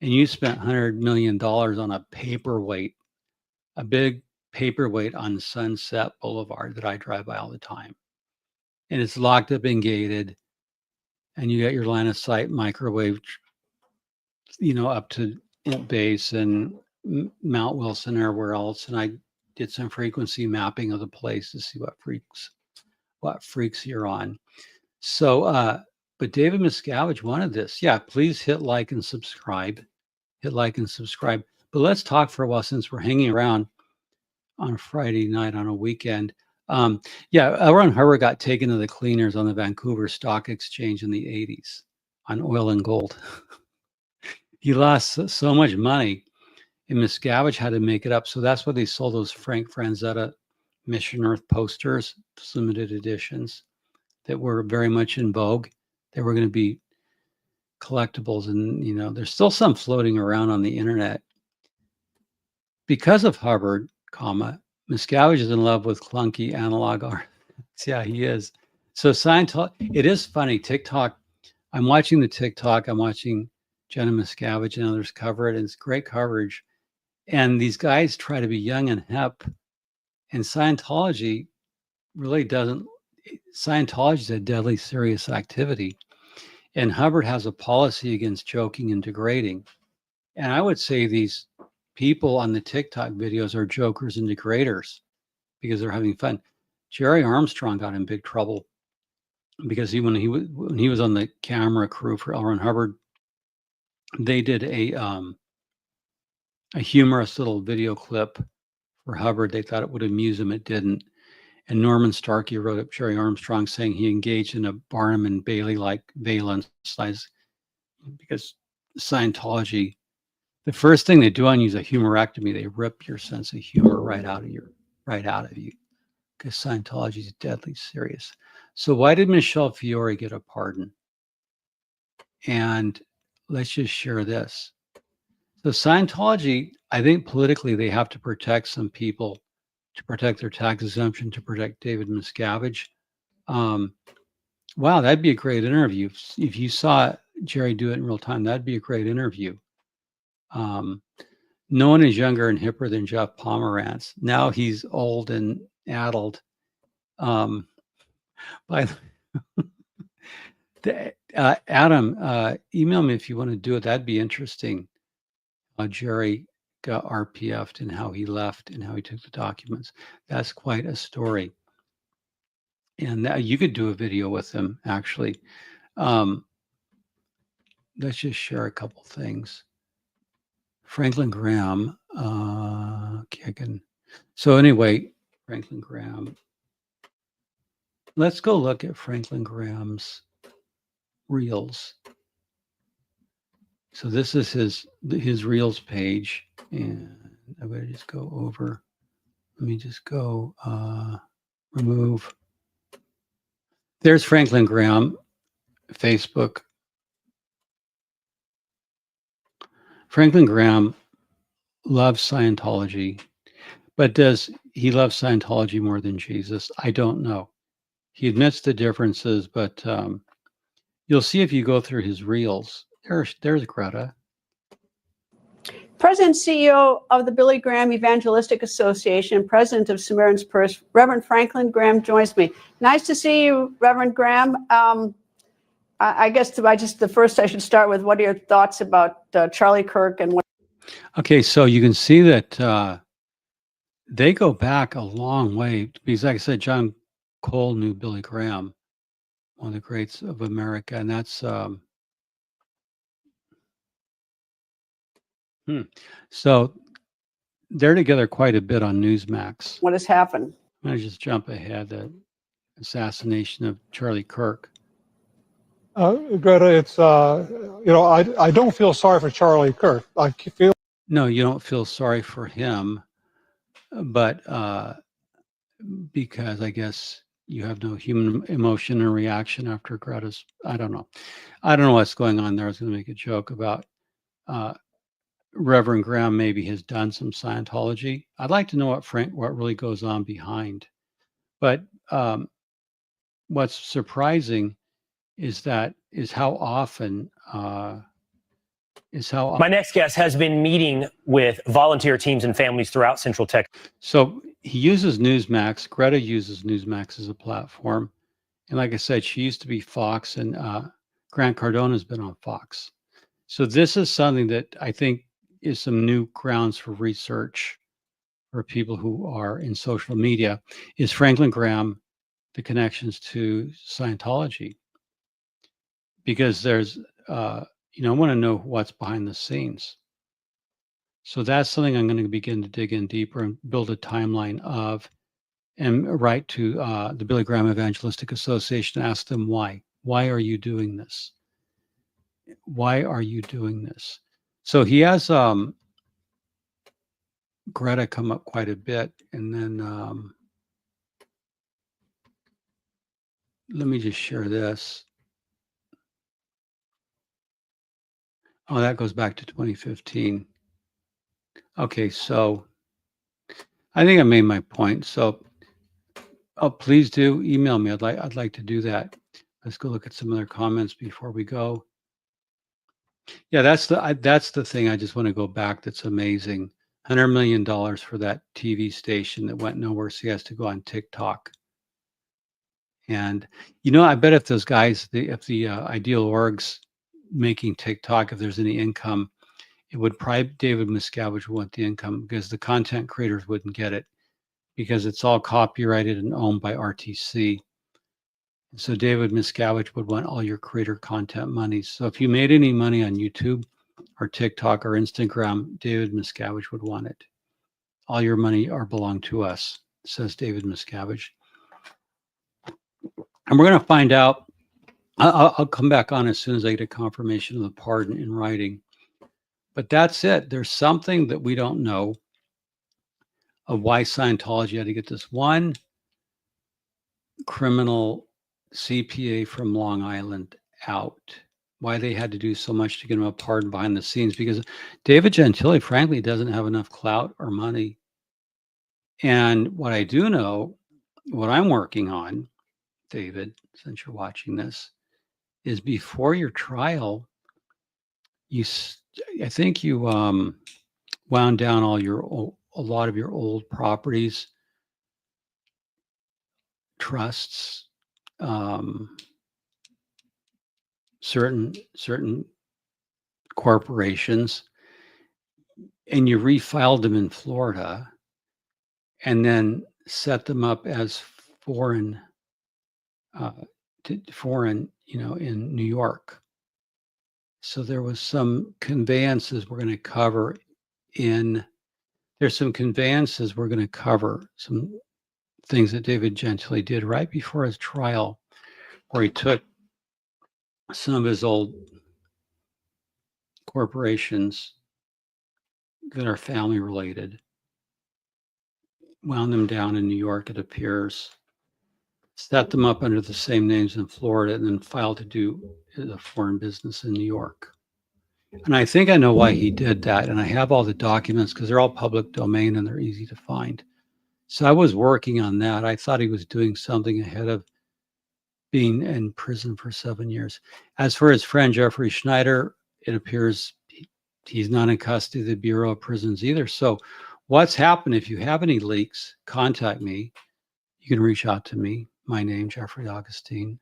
and you spent $100 million on a paperweight, a big paperweight on Sunset Boulevard that I drive by all the time. And it's locked up and gated, and you got your line of sight microwave, up to base and Mount Wilson or where else. And I did some frequency mapping of the place to see what freaks you're on. So, but David Miscavige wanted this. Yeah, please hit like and subscribe. Hit like and subscribe. But let's talk for a while since we're hanging around on a Friday night on a weekend. Yeah, L. Ron Hubbard got taken to the cleaners on the Vancouver Stock Exchange in the 80s on oil and gold. He lost so much money, and Miscavige had to make it up. So that's why they sold those Frank Franzetta Mission Earth posters, limited editions, that were very much in vogue. They were going to be collectibles, and there's still some floating around on the internet. Because of Hubbard, Miscavige is in love with clunky analog art. Yeah, he is. So Scientology, it is funny. TikTok, I'm watching the TikTok. I'm watching Jenna Miscavige and others cover it, and it's great coverage. And these guys try to be young and hip, and Scientology really doesn't. Scientology is a deadly serious activity, and Hubbard has a policy against joking and degrading. And I would say these people on the TikTok videos are jokers and degraders because they're having fun. Jerry Armstrong got in big trouble because when he was on the camera crew for L. Ron Hubbard, they did a humorous little video clip for Hubbard. They thought it would amuse him. It didn't. And Norman Starkey wrote up Jerry Armstrong saying he engaged in a Barnum and Bailey-like valence because Scientology, the first thing they do on you is a humorectomy. They rip your sense of humor right out of you, because Scientology is deadly serious. So why did Michelle Fiore get a pardon? And let's just share this. So Scientology, I think politically they have to protect some people, to protect their tax exemption, to protect David Miscavige. Wow, that'd be a great interview. If you saw Jerry do it in real time, that'd be a great interview. No one is younger and hipper than Jeff Pomerantz. Now he's old and addled. Adam, email me if you want to do it. That'd be interesting. How Jerry got RPF'd and how he left and how he took the documents. That's quite a story. And you could do a video with him, actually. Let's just share a couple things. Franklin Graham. So anyway, Franklin Graham. Let's go look at Franklin Graham's reels. So this is his reels page, and I'm going to just go over. Let me just go remove. There's Franklin Graham, Facebook. Franklin Graham loves Scientology, but does he love Scientology more than Jesus? I don't know. He admits the differences, but you'll see if you go through his reels. There's Greta. President and CEO of the Billy Graham Evangelistic Association, President of Samaritan's Purse, Reverend Franklin Graham joins me. Nice to see you, Reverend Graham. I guess the first I should start with, what are your thoughts about Charlie Kirk and what? Okay, so you can see that they go back a long way because, like I said, John Cole knew Billy Graham, one of the greats of America, and that's so they're together quite a bit on Newsmax. What has happened? I'm going to just jump ahead. The assassination of Charlie Kirk. Greta, it's I don't feel sorry for Charlie Kirk. I feel no, you don't feel sorry for him, but because I guess you have no human emotion or reaction after Greta's. I don't know what's going on there. I was going to make a joke about Reverend Graham maybe has done some Scientology. I'd like to know what really goes on behind. But what's surprising is how often My next guest has been meeting with volunteer teams and families throughout Central Texas. So he uses Newsmax. Greta uses Newsmax as a platform. And like I said, she used to be Fox, and Grant Cardone has been on Fox. So this is something that I think is some new grounds for research for people who are in social media. Is Franklin Graham the connections to Scientology? Because there's, I want to know what's behind the scenes. So that's something I'm going to begin to dig in deeper and build a timeline of, and write to the Billy Graham Evangelistic Association, ask them why. Why are you doing this? Why are you doing this? So he has Greta come up quite a bit, and then let me just share this. Oh, that goes back to 2015. Okay, so I think I made my point. So, please do email me. I'd like to do that. Let's go look at some other comments before we go. Yeah, that's the thing. I just want to go back. That's amazing. $100 million for that TV station that went nowhere. So he has to go on TikTok. And I bet if those guys, if the Ideal Orgs making TikTok, if there's any income, it would probably David Miscavige would want the income, because the content creators wouldn't get it, because it's all copyrighted and owned by RTC. So David Miscavige would want all your creator content money. So if you made any money on YouTube or TikTok or Instagram, David Miscavige would want it. All your money belong to us, says David Miscavige. And we're going to find out. I'll come back on as soon as I get a confirmation of the pardon in writing. But that's it. There's something that we don't know of why Scientology had to get this one criminal CPA from Long Island out. Why they had to do so much to get him a pardon behind the scenes, because David Gentile, frankly, doesn't have enough clout or money. And what I do know, what I'm working on, David, since you're watching this, is before your trial, I think you wound down a lot of your old properties, trusts, certain corporations, and you refiled them in Florida, and then set them up as foreign, in New York. So there was some conveyances we're going to cover some things that David Gentile did right before his trial, where he took some of his old corporations that are family related, wound them down in New York, it appears, set them up under the same names in Florida, and then filed to do the foreign business in New York. And I think I know why he did that. And I have all the documents, because they're all public domain and they're easy to find. So I was working on that. I thought he was doing something ahead of being in prison for 7 years. As for his friend Jeffrey Schneider, it appears he's not in custody of the Bureau of Prisons either. So what's happened? If you have any leaks, contact me. You can reach out to me. My name, Jeffrey Augustine,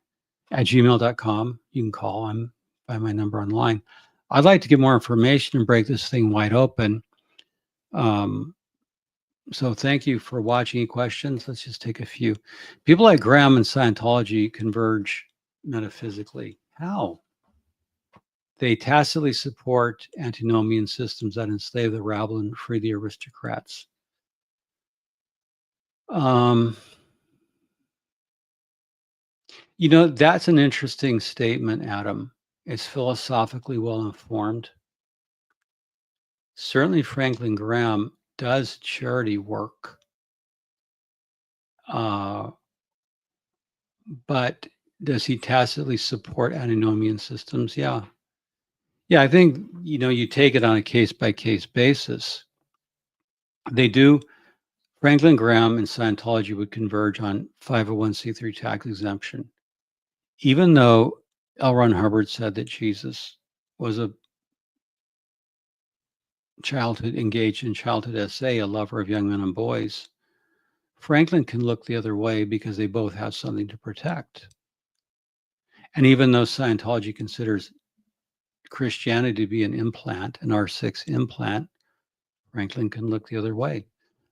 at gmail.com. You can call. I'm by my number online. I'd like to get more information and break this thing wide open. So thank you for watching. Any questions? Let's just take a few. People like Graham and Scientology converge metaphysically. How? They tacitly support antinomian systems that enslave the rabble and free the aristocrats. That's an interesting statement, Adam. It's philosophically well informed. Certainly Franklin Graham does charity work. But does he tacitly support antinomian systems? Yeah. Yeah, I think, you take it on a case-by-case basis. They do. Franklin Graham and Scientology would converge on 501c3 tax exemption, even though L. Ron Hubbard said that Jesus was a engaged in childhood SA, a lover of young men and boys. Franklin can look the other way because they both have something to protect. And even though Scientology considers Christianity to be an implant, an R6 implant, Franklin can look the other way.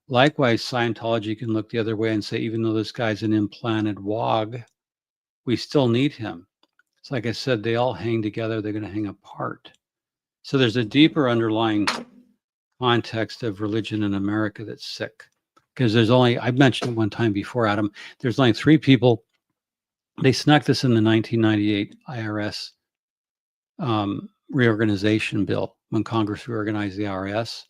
Likewise, Scientology can look the other way and say, even though this guy's an implanted wog, we still need him. It's like I said, they all hang together, they're going to hang apart. So there's a deeper underlying context of religion in America that's sick. Because there's only, I've mentioned it one time before, Adam, there's only 3 people. They snuck this in the 1998 IRS reorganization bill when Congress reorganized the IRS.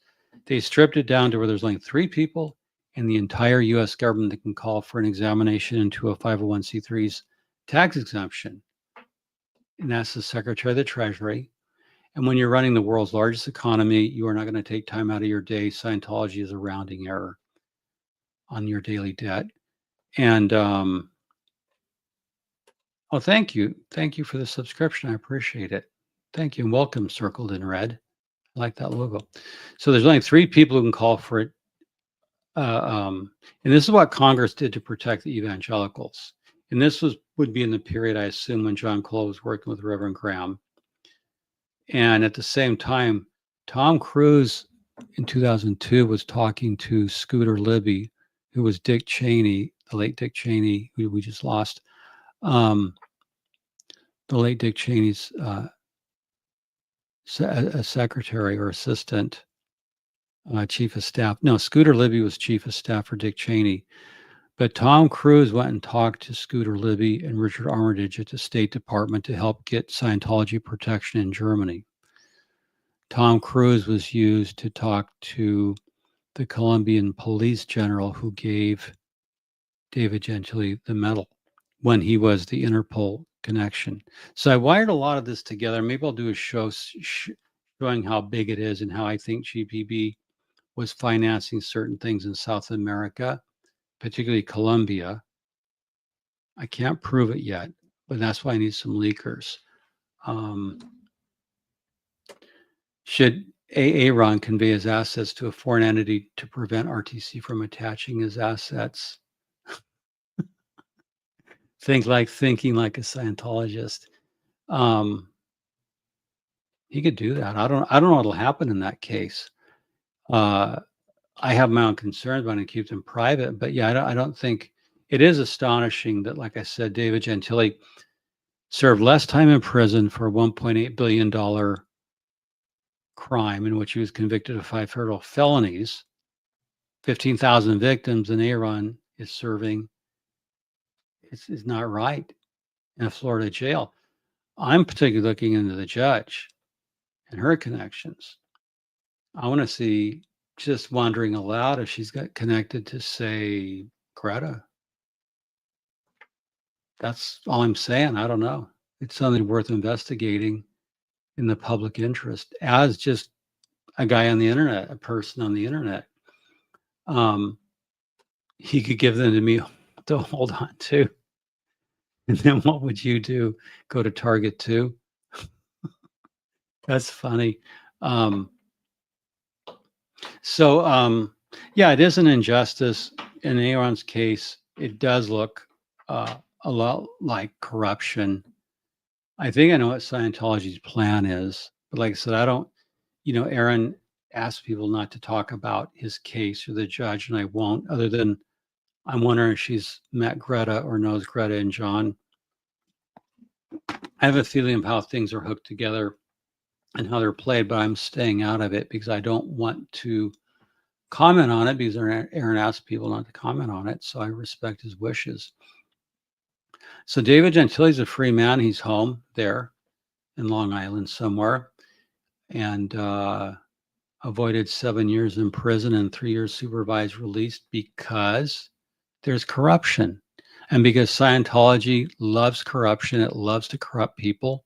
They stripped it down to where there's only 3 people in the entire U.S. government that can call for an examination into a 501c3's tax exemption. And that's the Secretary of the Treasury. And when you're running the world's largest economy, you are not going to take time out of your day. Scientology is a rounding error on your daily debt. And oh, thank you. Thank you for the subscription. I appreciate it. Thank you. And welcome, circled in red. I like that logo. So there's only 3 people who can call for it. And this is what Congress did to protect the evangelicals. And this would be in the period, I assume, when John Cole was working with Reverend Graham. And at the same time, Tom Cruise in 2002 was talking to Scooter Libby, who was Dick Cheney, the late Dick Cheney, who we just lost. The late Dick Cheney's a secretary or assistant, chief of staff. No, Scooter Libby was chief of staff for Dick Cheney. But Tom Cruise went and talked to Scooter Libby and Richard Armitage at the State Department to help get Scientology protection in Germany. Tom Cruise was used to talk to the Colombian police general who gave David Gentile the medal when he was the Interpol connection. So I wired a lot of this together. Maybe I'll do a show showing how big it is and how I think GPB was financing certain things in South America, particularly Colombia. I can't prove it yet, but that's why I need some leakers. Should Aaron convey his assets to a foreign entity to prevent RTC from attaching his assets? Thinking like a Scientologist. He could do that. I don't know what'll happen in that case. I have my own concerns, but I keep them private. But yeah, I don't think it is astonishing that, like I said, David Gentile served less time in prison for a $1.8 billion crime in which he was convicted of 5 federal felonies, 15,000 victims, and Aaron is serving. It's not right in a Florida jail. I'm particularly looking into the judge and her connections. I want to see, just wondering aloud, if she's got connected to, say, Greta. That's all I'm saying. I don't know. It's something worth investigating in the public interest as just a guy on the internet, a person on the internet. He could give them to me to hold on to. And then what would you do? Go to Target too? That's funny. Yeah, it is an injustice. In Aaron's case, it does look a lot like corruption. I think I know what Scientology's plan is, but like I said, I don't, Aaron asked people not to talk about his case or the judge, and I won't, other than I'm wondering if she's met Greta or knows Greta and John. I have a feeling of how things are hooked together and how they're played, but I'm staying out of it because I don't want to comment on it, because Aaron asked people not to comment on it, so I respect his wishes. So David Gentile's a free man. He's home there in Long Island somewhere, and avoided 7 years in prison and 3 years supervised release because there's corruption. And because Scientology loves corruption, it loves to corrupt people,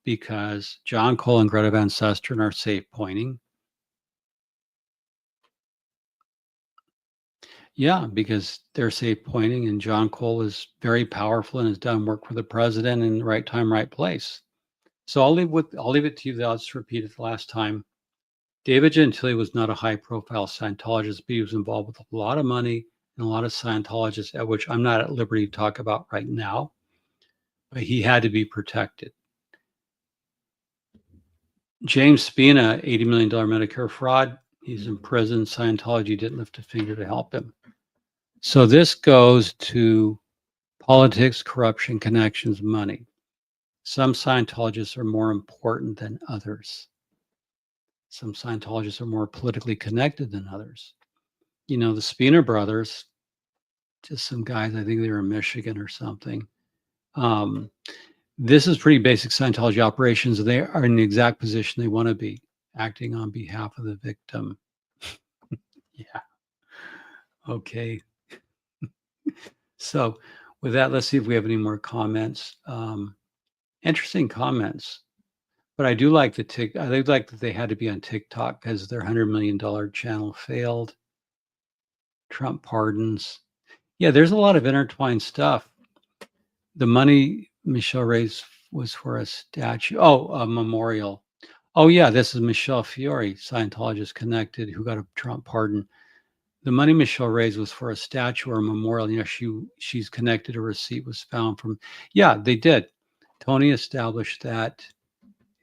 because John Cole and Greta Van Susteren are safe pointing. Yeah, because they're safe pointing, and John Cole is very powerful and has done work for the president in the right time, right place. So I'll leave it to you. I'll just repeat it the last time. David Gentile was not a high-profile Scientologist, but he was involved with a lot of money and a lot of Scientologists, at which I'm not at liberty to talk about right now. But he had to be protected. James Spina, $80 million Medicare fraud. He's in prison. Scientology didn't lift a finger to help him. So this goes to politics, corruption, connections, money. Some Scientologists are more important than others. Some Scientologists are more politically connected than others. You know, the Spina brothers, just some guys, I think they were in Michigan or something. This is pretty basic Scientology operations. They are in the exact position they want to be, acting on behalf of the victim. Yeah. Okay. So with that, let's see if we have any more comments. Interesting comments. But I do like I like that they had to be on TikTok because their $100 million channel failed. Trump pardons. Yeah, there's a lot of intertwined stuff. The money Michelle raised was for a statue. Oh, a memorial. Oh, yeah, this is Michelle Fiore, Scientologist connected, who got a Trump pardon. The money Michelle raised was for a statue or a memorial. You know, she's connected. A receipt was found from. Yeah, they did. Tony established that.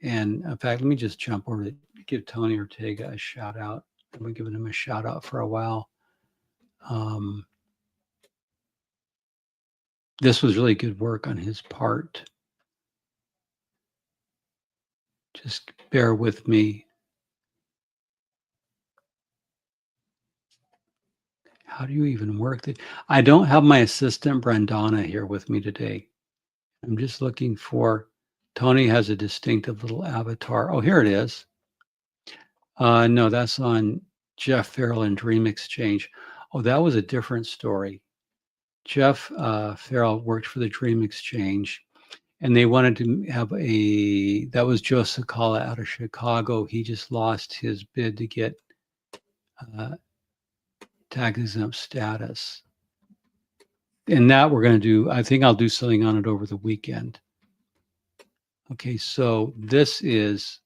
And in fact, let me just jump over to give Tony Ortega a shout out. I've been giving him a shout out for a while. This was really good work on his part. Just bear with me. How do you even work it? I don't have my assistant Brandana here with me today. I'm just looking for, Tony has a distinctive little avatar. Oh, here it is. No, that's on Jeff Farrell and Dream Exchange. Oh, that was a different story. Jeff Farrell worked for the Dream Exchange, and they wanted to have that was Joe Sakala out of Chicago. He just lost his bid to get tax exempt status. And that we're going to do, I think I'll do something on it over the weekend. Okay, so this is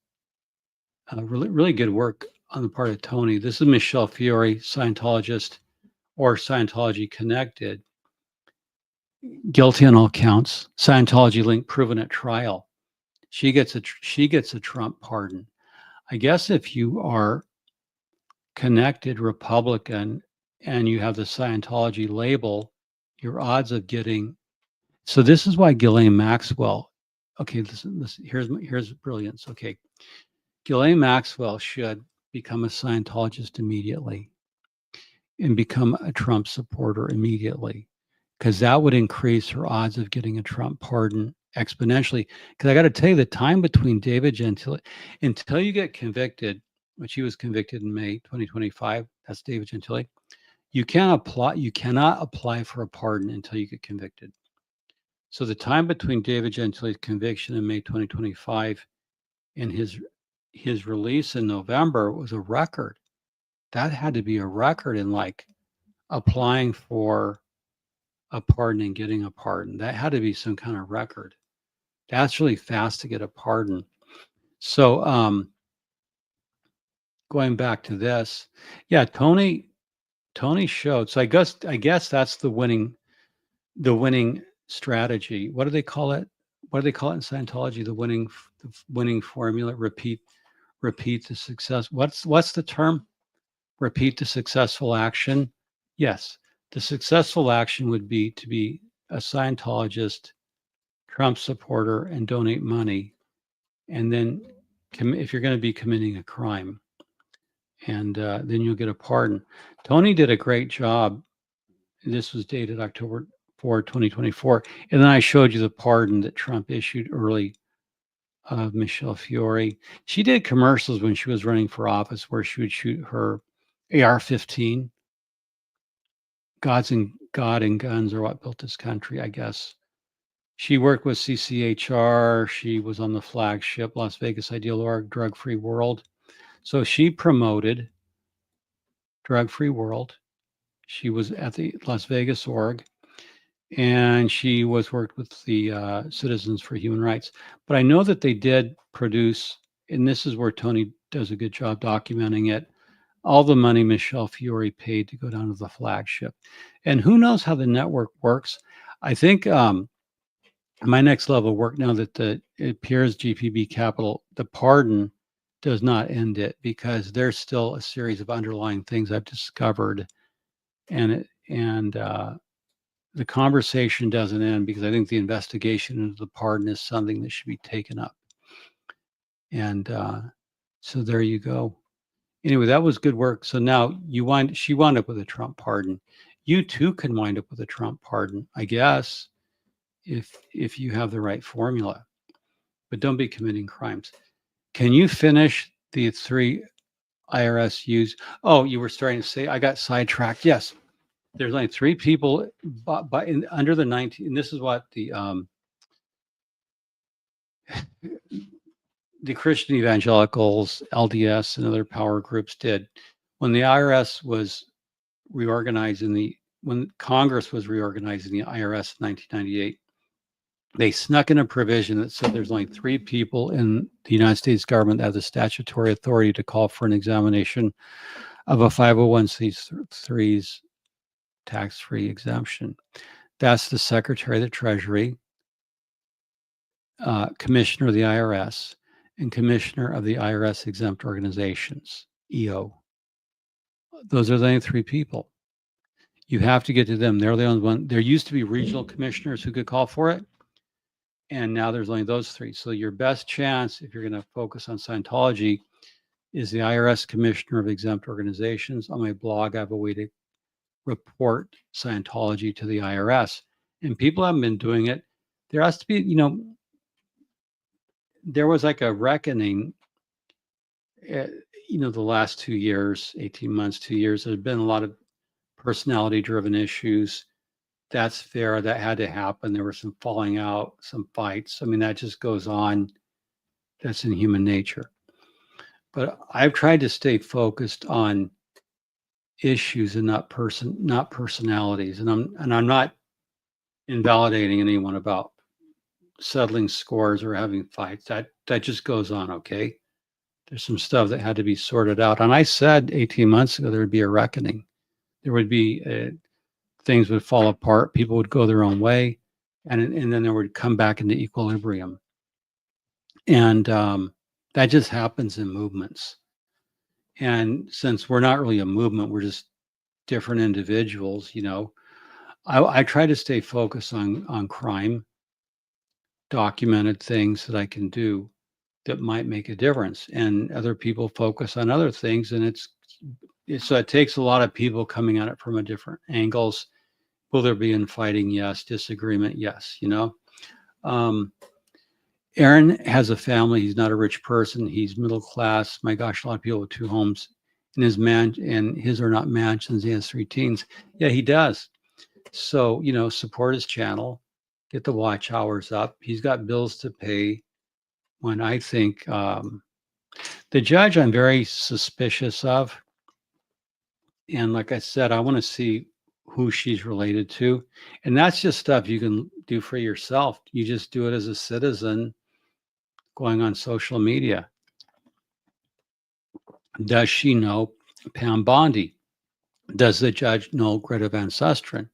really, really good work on the part of Tony. This is Michelle Fiore, Scientologist or Scientology connected. Guilty on all counts. Scientology link proven at trial. She gets a Trump pardon. I guess if you are connected Republican and you have the Scientology label, your odds of getting. So this is why Ghislaine Maxwell. Okay, listen. Here's brilliance. Okay, Ghislaine Maxwell should become a Scientologist immediately and become a Trump supporter immediately, because that would increase her odds of getting a Trump pardon exponentially. Because I got to tell you, the time between David Gentile until you get convicted, which he was convicted in May 2025, that's David Gentile. You cannot apply for a pardon until you get convicted. So the time between David Gentile's conviction in May 2025 and his release in November was a record. That had to be a record in like applying for a pardon and getting a pardon. That had to be some kind of record. That's really fast to get a pardon. So going back to this, yeah, Tony showed. So I guess that's the winning strategy. What do they call it? What do they call it in Scientology? The winning formula. Repeat the success. What's the term? Repeat the successful action. Yes, the successful action would be to be a Scientologist, Trump supporter, and donate money, and then if you're going to be committing a crime, and then you'll get a pardon. Tony did a great job. This was dated October 4, 2024. And then I showed you the pardon that Trump issued early of Michelle Fiore. She did commercials when she was running for office where she would shoot her AR-15. God and guns are what built this country, I guess. She worked with CCHR. She was on the flagship Las Vegas Ideal Org, Drug Free World. So she promoted Drug Free World. She was at the Las Vegas org, and she was worked with the Citizens for Human Rights. But I know that they did produce, and this is where Tony does a good job documenting it, all the money Michelle Fiore paid to go down to the flagship. And who knows how the network works. I think my next level of work, now that it appears GPB Capital, the pardon does not end it, because there's still a series of underlying things I've discovered, and the conversation doesn't end, because I think the investigation into the pardon is something that should be taken up. And so there you go. Anyway, that was good work. So now she wound up with a Trump pardon. You too can wind up with a Trump pardon, I guess, if you have the right formula. But don't be committing crimes. Can you finish the 3 IRS use? Oh, you were starting to say, I got sidetracked. Yes, there's only 3 people under the 19, and this is what the Christian evangelicals, LDS, and other power groups did. When the IRS was reorganizing when Congress was reorganizing the IRS in 1998, they snuck in a provision that said there's only 3 people in the United States government that have the statutory authority to call for an examination of a 501c3's tax-free exemption. That's the Secretary of the Treasury, Commissioner of the IRS, and Commissioner of the IRS Exempt Organizations, EO. Those are the only 3 people. You have to get to them. They're the only one. There used to be regional commissioners who could call for it, and now there's only those 3. So your best chance, if you're going to focus on Scientology, is the IRS Commissioner of Exempt Organizations. On my blog, I have a way to report Scientology to the IRS, and people haven't been doing it. There has to be, there was like a reckoning, the last 2 years, 18 months, 2 years. There's been a lot of personality-driven issues. That's fair. That had to happen. There was some falling out, some fights. I mean, that just goes on. That's in human nature. But I've tried to stay focused on issues and not personalities. And I'm not invalidating anyone about settling scores or having fights. That just goes on, okay? There's some stuff that had to be sorted out. And I said 18 months ago there would be a reckoning. There would be things would fall apart. People would go their own way, and then there would come back into equilibrium. And that just happens in movements. And since we're not really a movement, we're just different individuals. I try to stay focused on crime, documented things that I can do that might make a difference, and other people focus on other things. And so it takes a lot of people coming at it from a different angles. Will there be infighting? Yes. Disagreement? Yes. Aaron has a family. He's not a rich person. He's middle class. My gosh, a lot of people with 2 homes, and his are not mansions. He has 3 teens. Yeah, he does. So, support his channel, get the watch hours up. He's got bills to pay. When I think the judge, I'm very suspicious of. And like I said, I want to see who she's related to. And that's just stuff you can do for yourself. You just do it as a citizen going on social media. Does she know Pam Bondi? Does the judge know Greta Van Susteren?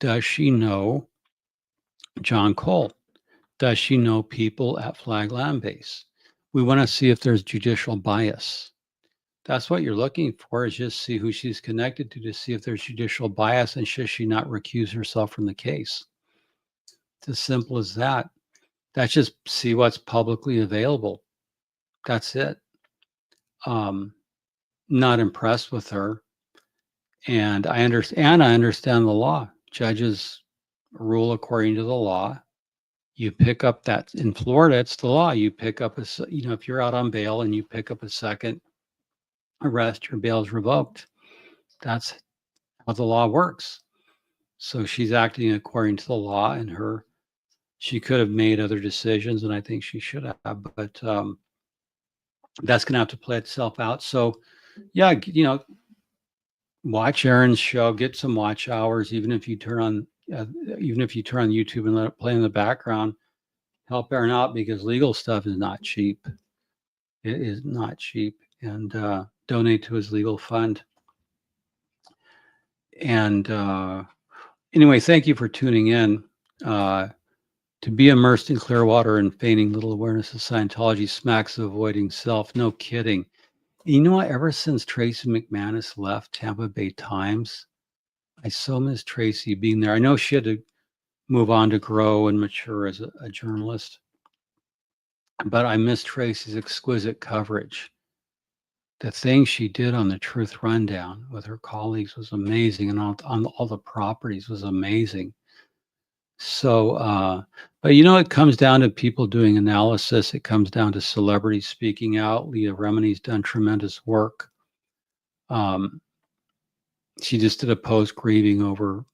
Does she know John Cole? Does she know people at Flag Land Base? We want to see if there's judicial bias. That's what you're looking for, is just see who she's connected to see if there's judicial bias, and should she not recuse herself from the case. It's as simple as that. That's just see what's publicly available. That's it. Not impressed with her. And I understand the law. Judges rule according to the law. You pick up that in Florida, it's the law. You pick up if you're out on bail and you pick up a second arrest, your bail is revoked. That's how the law works. So she's acting according to the law, and her She could have made other decisions, and I think she should have, but that's going to have to play itself out. So, yeah, watch Aaron's show, get some watch hours, even if you turn on YouTube and let it play in the background. Help Aaron out, because legal stuff is not cheap. It is not cheap. And donate to his legal fund. And anyway, thank you for tuning in. To be immersed in clear water and feigning little awareness of Scientology smacks of avoiding self. No kidding. And you know what? Ever since Tracy McManus left Tampa Bay Times, I so miss Tracy being there. I know she had to move on to grow and mature as a journalist, but I miss Tracy's exquisite coverage. The thing she did on the Truth Rundown with her colleagues was amazing, and on all the properties was amazing. So, but it comes down to people doing analysis. It comes down to celebrities speaking out. Leah Remini's done tremendous work. She just did a post grieving over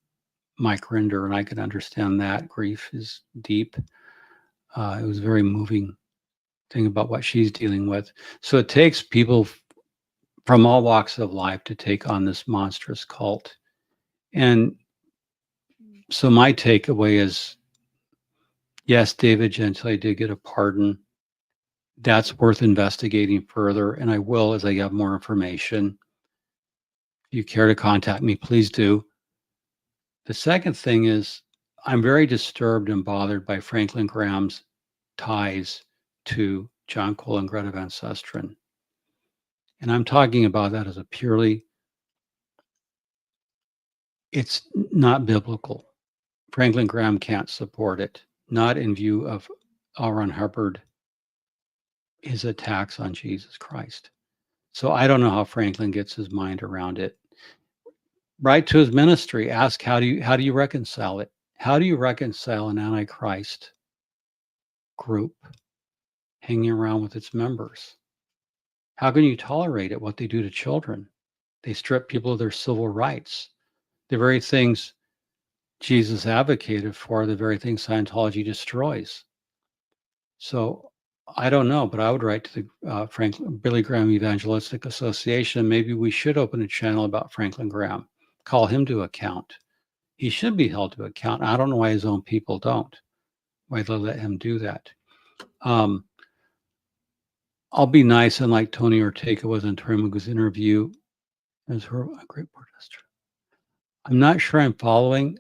Mike Rinder, and I can understand that. Grief is deep. It was a very moving thing about what she's dealing with. So it takes people from all walks of life to take on this monstrous cult. And so my takeaway is, yes, David Gentile did get a pardon. That's worth investigating further, and I will as I have more information. If you care to contact me, please do. The second thing is, I'm very disturbed and bothered by Franklin Graham's ties to John Cole and Greta Van Susteren. And I'm talking about that as it's not biblical. Franklin Graham can't support it, not in view of L. Ron Hubbard, his attacks on Jesus Christ. So I don't know how Franklin gets his mind around it. Write to his ministry, ask how do you reconcile it? How do you reconcile an Antichrist group hanging around with its members? How can you tolerate it, what they do to children? They strip people of their civil rights. The very things Jesus advocated for, the very things Scientology destroys. So I don't know, but I would write to the Billy Graham Evangelistic Association. Maybe we should open a channel about Franklin Graham, call him to account. He should be held to account. I don't know why his own people don't, why they let him do that. I'll be nice, and like Tony Ortega was in Tori Mugu's interview, as her a great protester. I'm not sure I'm following.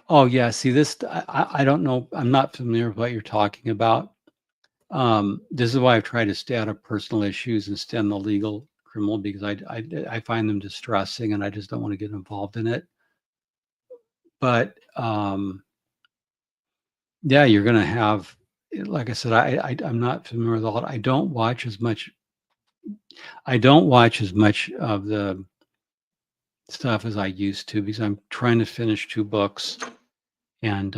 Oh yeah, see this, I don't know. I'm not familiar with what you're talking about. This is why I've tried to stay out of personal issues and stay on the legal criminal, because I find them distressing and I just don't want to get involved in it. But yeah, you're going to have, like I said, I'm not familiar with all. I don't watch as much of the stuff as I used to, because I'm trying to finish 2 books, and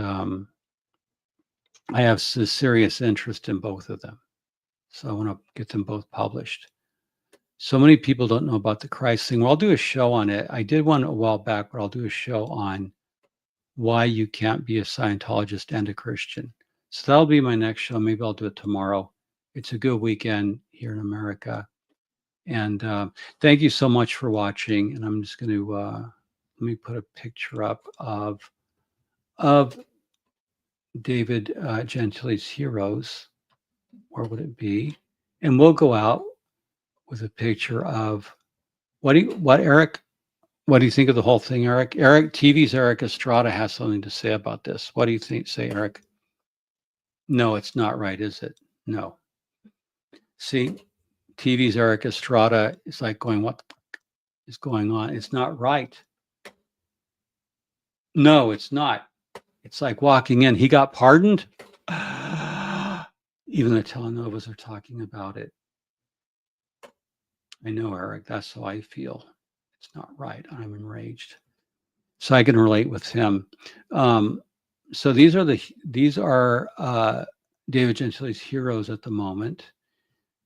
I have a serious interest in both of them. So I want to get them both published. So many people don't know about the Christ thing. Well, I'll do a show on it. I did one a while back, but I'll do a show on why you can't be a Scientologist and a Christian. So that'll be my next show. Maybe I'll do it tomorrow. It's a good weekend here in America. And thank you so much for watching. And I'm just going to, let me put a picture up of David Gentile's heroes. Where would it be? And we'll go out with a picture of Eric? What do you think of the whole thing, Eric? TV's Eric Estrada has something to say about this. What do you say, Eric? No, it's not right, is it? No. See, TV's Eric Estrada is like going, what the fuck is going on? It's not right. No, it's not. It's like walking in. He got pardoned. Even the telenovas are talking about it. I know, Eric. That's how I feel. It's not right. I'm enraged. So I can relate with him. So these are David Gentile's heroes at the moment.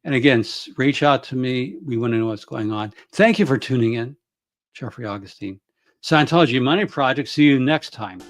And again, reach out to me. We want to know what's going on. Thank you for tuning in, Jeffrey Augustine. Scientology Money Project. See you next time.